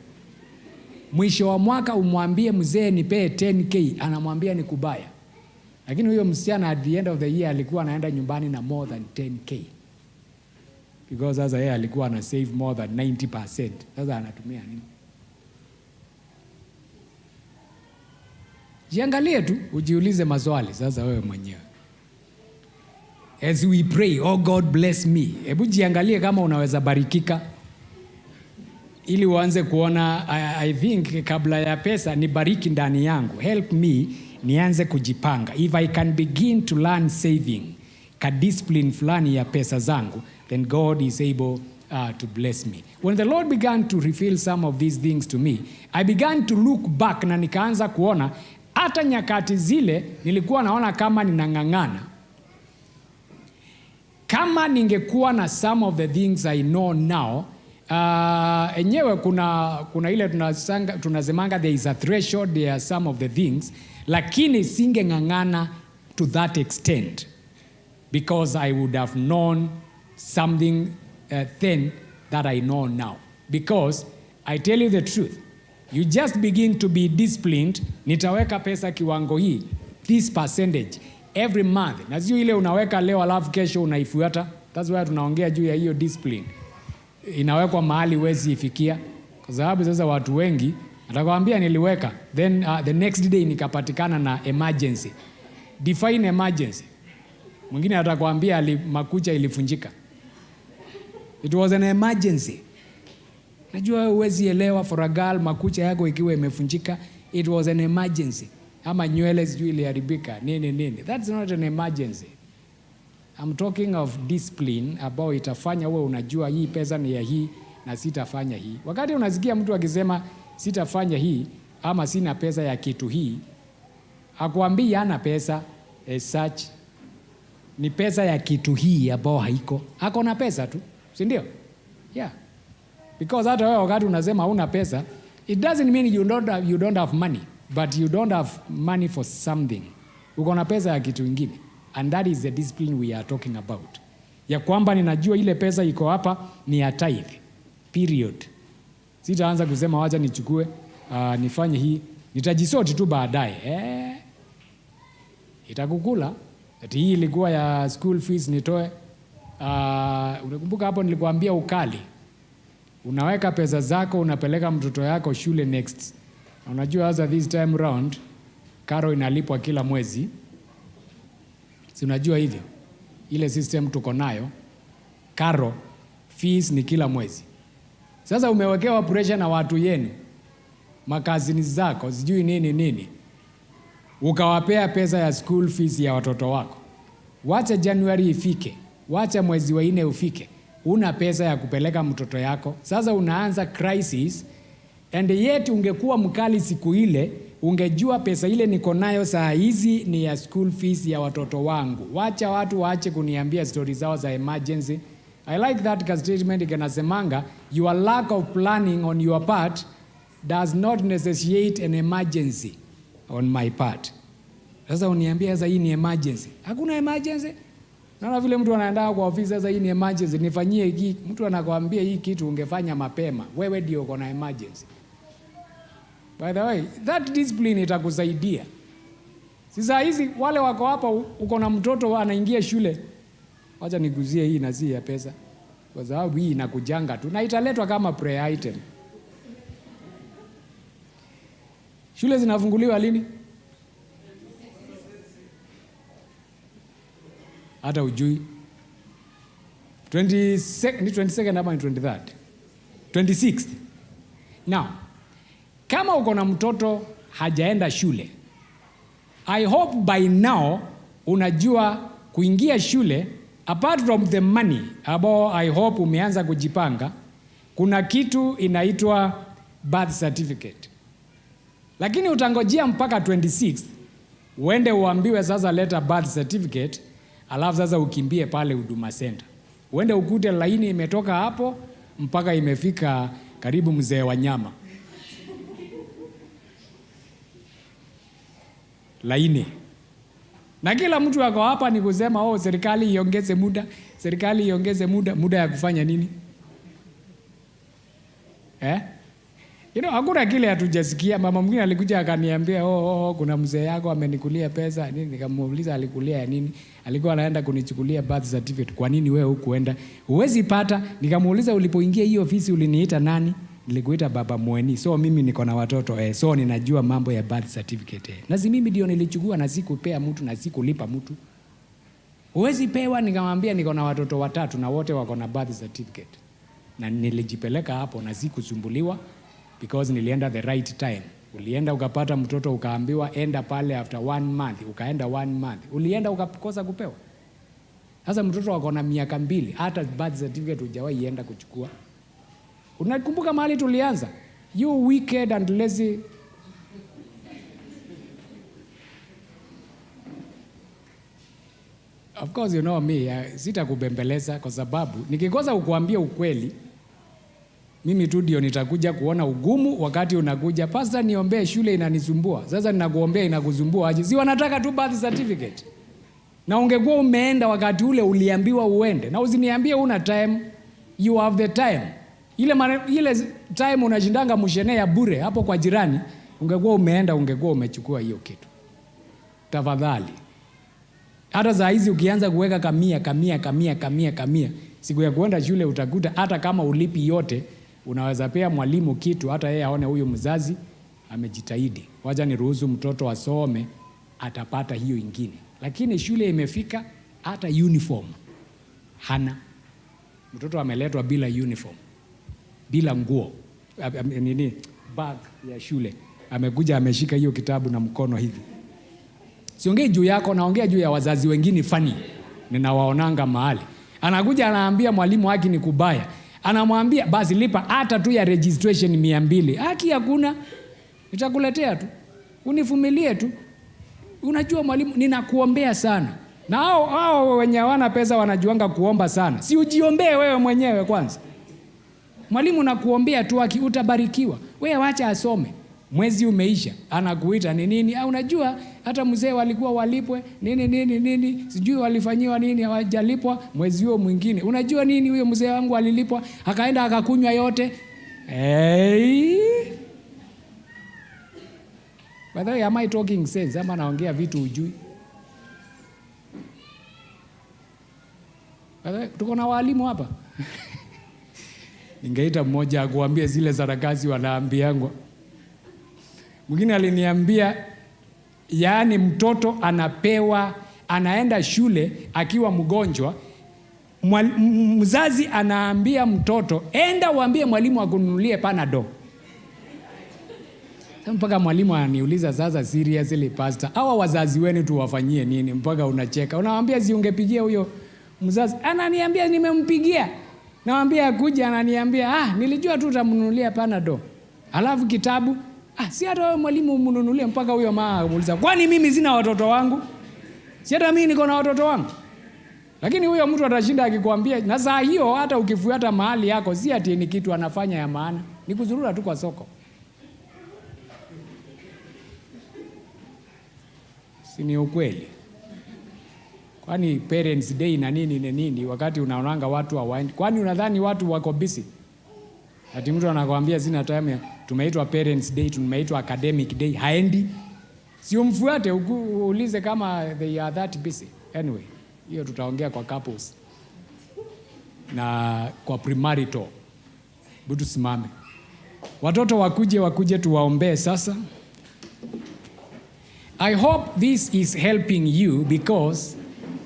S1: Mwisho wa mwaka umwambie mzee nipee 10k, anamwambia ni kubaya. Lakini huyo msichana at the end of the year alikuwa anaenda nyumbani na more than 10k, because sasa yeye alikuwa ana save more than 90%. Sasa anatumia nini? Jiangalie tu, ujiulize maswali sasa wewe mwenyewe. As we pray, oh God bless me. Hebu jiangalie kama unaweza barikika, ili uanze kuona I think kabla ya pesa ni bariki ndani yangu. Help me nianze kujipanga. If I can begin to learn saving, ka discipline fulani ya pesa zangu, then God is able to bless me. When the Lord began to reveal some of these things to me, I began to look back na nikaanza kuona hata nyakati zile nilikuwa naona kama ninang'ang'ana. Kama ningekuwa na some of the things I know now, enyewe kuna ile tunazemanga there is a threshold, there are some of the things, lakini singeng'ang'ana to that extent, because I would have known something then that I know now. Because I tell you the truth, you just begin to be disciplined. Nitaweka pesa kiwango hii, this percentage every month. Na sio ile unaweka leo alafu kesho unaifuata. That's why tunaongea juu ya hiyo discipline. Inawekwa mahali huwezi ifikia, kwa sababu sasa watu wengi atakwambia niliweka, then the next day nikapatikana na emergency. Define emergency. Mwingine atakwambia makucha ilifunjika. It was an emergency. Najua huwezi elewa, for a girl makucha yako ikiwa imefunjika, it was an emergency. Ama nywele sijui iliharibika, nini. That's not an emergency. I'm talking of discipline, ambao itafanya wewe unajua hii pesa ni ya hii na sitafanya hii. Wakati unasikia mtu akisema sitafanya hii ama sina pesa ya kitu hii, hakuambii hana pesa as such. Ni pesa ya kitu hii ambao haiko. Hako na pesa tu, si ndio? Yeah. Because hata wewe wakati unasema huna pesa, it doesn't mean you don't have money, but you don't have money for something. Uko na pesa ya kitu kingine. And that is the discipline we are talking about. Ya kwamba ninajua ile pesa iko hapa ni ya tithe. Period. Sitaanza kusema wacha nichukue, nifanye hii, nitajisoti tu baadaye. Itakukula. Ati hii ilikuwa ya school fees nitoe. Unakumbuka hapo nilikuambia ukali. Unaweka pesa zako, unapeleka mtoto yako shule next. Unajua hasa this time round karo inalipwa kila mwezi. Si unajua hivyo? Ile system tuko nayo, karo fees ni kila mwezi. Sasa umewekewa pressure na watu yenu, makazini zako, sijui nini. Ukawapea pesa ya school fees ya watoto wako. Wacha January ifike, wacha mwezi wa 4 ufike, una pesa ya kupeleka mtoto yako. Sasa unaanza crisis, and yet ungekuwa mkali siku ile, ungejua pesa ile niko nayo saa hizi ni ya school fees ya watoto wangu. Wacha watu waache kuniambia stories zao za emergency. I like that statement ikanasemanga, your lack of planning on your part does not necessitate an emergency on my part. Sasa uniambia sasa hii ni emergency. Hakuna emergency. Naona vile mtu anaenda kwa ofisi, sasa hii ni emergency, nifanyie hiki. Mtu anakuambia hii kitu ungefanya mapema. Wewe ndio uko na emergency. By the way, that discipline itakusaidia. Sasa hizi wale wako hapa, uko na mtoto anaingia shule, wacha niguzie hii na si ya pesa, kwa sababu hii inakujanga tu na italetwa kama prayer item. Shule zinafunguliwa lini? Hata ujui. 22nd ama 23rd? 26th. Now, kama uko na mtoto hajaenda shule, I hope by now unajua kuingia shule, apart from the money ambao I hope umeanza kujipanga, kuna kitu inaitwa birth certificate. Lakini utangojea mpaka 26th uende uambiwe sasa leta birth certificate, alafu sasa ukimbie pale Huduma Center. Uende ukute laini imetoka hapo mpaka imefika karibu Mzee wa Nyama. Laini. Na kila mtu wako hapa ni kusema serikali iongeze muda, serikali iongeze muda ya kufanya nini? Hakuna kile hatujasikia. Mama mwingine alikuja akaniambia kuna mzee yako amenikulia pesa nini. Nikamuuliza alikulia ya nini? Alikuwa anaenda kunichukulia birth certificate. Kwa nini wewe hukuenda? Huwezi pata. Nikamuuliza ulipoingia hiyo ofisi uliniita nani? Nilikuita baba Mweni. So mimi niko na watoto so ninajua mambo ya birth certificate. Na si mimi ndio nilichukua na sikupea mtu na sikulipa mtu. Huwezi pewa. Nikamwambia niko na watoto 3 na wote wako na birth certificate. Na nilijipeleka hapo na sikusumbuliwa because nilienda the right time. Ulienda ukapata mtoto ukaambiwa enda pale after 1 month, ukaenda 1 month. Ulienda ukakosa kupewa. Sasa mtoto wako na miaka 2 hata birth certificate hujawahi enda kuchukua. Unakumbuka mahali tulianza? You wicked and lazy. Of course you know me, sitakubembeleza kwa sababu nikikosa kukuambia ukweli, mimi tu ndio nitakuja kuona ugumu wakati unakuja, pastor niombee shule inanisumbua. Sasa ninakuombea inakusumbua aje? Si wanataka tu birth certificate. Na ungekuwa umeenda wakati ule uliambiwa uende. Na usiniambie una time, you have the time. Ile time unashindanga mshene ya bure hapo kwa jirani, ungekuwa umeenda, ungekuwa umechukua hiyo kitu. Tafadhali. Hata saa hizi ukianza kuweka kamia, siku ya kuenda shule utakuta hata kama ulipi yote, unaweza pea mwalimu kitu hata yeye aone huyu mzazi amejitahidi. Wacha niruhusu mtoto asome, atapata hiyo ingine. Lakini shule imefika hata uniform hana. Mtoto ameletwa bila uniform, bila nguo, bag ya shule. Amekuja ameshika hiyo kitabu na mkono hivi. Siongei juu yako, naongea juu ya wazazi wengine funny. Ninawaonanga mahali. Anakuja anaambia mwalimu haki ni kubaya. Anamwambia basi lipa hata tu ya registration 200. Haki hakuna. Nitakuletea tu. Univumilie tu. Unajua mwalimu ninakuombea sana. Na hao wenye hawana pesa wanajuanga kuomba sana. Si ujiombee wewe mwenyewe kwanza. Mwalimu nakuombea tu utabarikiwa. Wewe wacha asome. Mwezi umeisha, anakuita ni nini? Unajua hata mzee walikuwa walipwe nini, sijui walifanyiwa nini hawajalipwa mwezi huo mwingine. Unajua nini, huyo mzee wangu alilipwa akaenda akakunywa yote. By the way, am I talking sense? Ama naongea vitu ujui? By the way, tuko na walimu hapa. Ningeita mmoja akuambia zile sarakasi wanaambiangwa. Mwingine aliniambia yaani mtoto anaenda shule akiwa mgonjwa, mzazi anaambia mtoto, enda uambie mwalimu akununulie Panadol. Mpaka mwalimu ananiuliza, sasa seriously pastor, hawa wazazi wenu tuwafanyie nini mpaka unacheka? Unawaambia si ungepigia huyo mzazi. Ananiambia nimempigia. Nawaambia akuja, ananiambia nilijua tu utamnunulia Panadol. Alafu kitabu, si hata wewe mwalimu umnunulie. Mpaka huyo mama amuuliza, kwani mimi sina watoto wangu? Si hata mimi niko na watoto wangu? Lakini huyo mtu atashinda akikwambia, na saa hiyo hata ukifuata mahali yako si ati ni kitu anafanya ya maana, ni kuzurura tu kwa soko. Si ni ukweli? Kwani parents day na nini wakati unaonanga watu hawaendi? Kwani unadhani watu wako busy? Ati mtu anakuambia sina time, tumeitwa parents day, tumeitwa academic day, haendi? Si umfuate uulize kama they are that busy. Anyway, hiyo tutaongea kwa couples na kwa premarital. Butu simame. Watoto wakuje tuwaombee sasa. I hope this is helping you because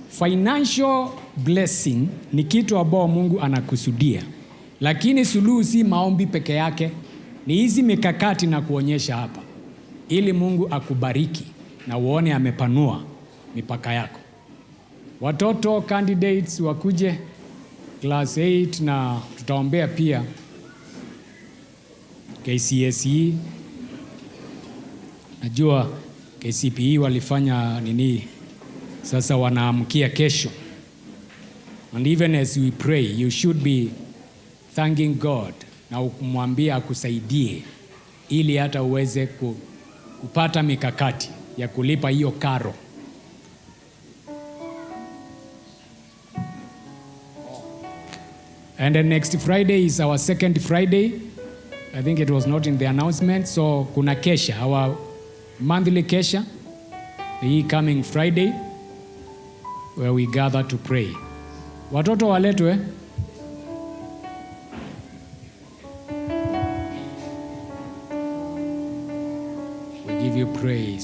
S1: financial blessing ni kitu ambao Mungu anakusudia. Lakini suluhu si maombi peke yake, ni hizi mikakati na kuonyesha hapa, ili Mungu akubariki na uone amepanua mipaka yako. Watoto candidates wakuje class 8 na tutaombea pia KCSE. Najua KCPE walifanya nini, sasa wanaamkia kesho. And even as we pray, you should be thanking God na kumwambia akusaidie ili hata uweze kupata mikakati ya kulipa hiyo karo. And then next Friday is our second Friday. I think it was not in the announcement. So kuna kesha, our monthly kesha, the coming Friday, where we gather to pray. Watoto waletwe. We give you praise.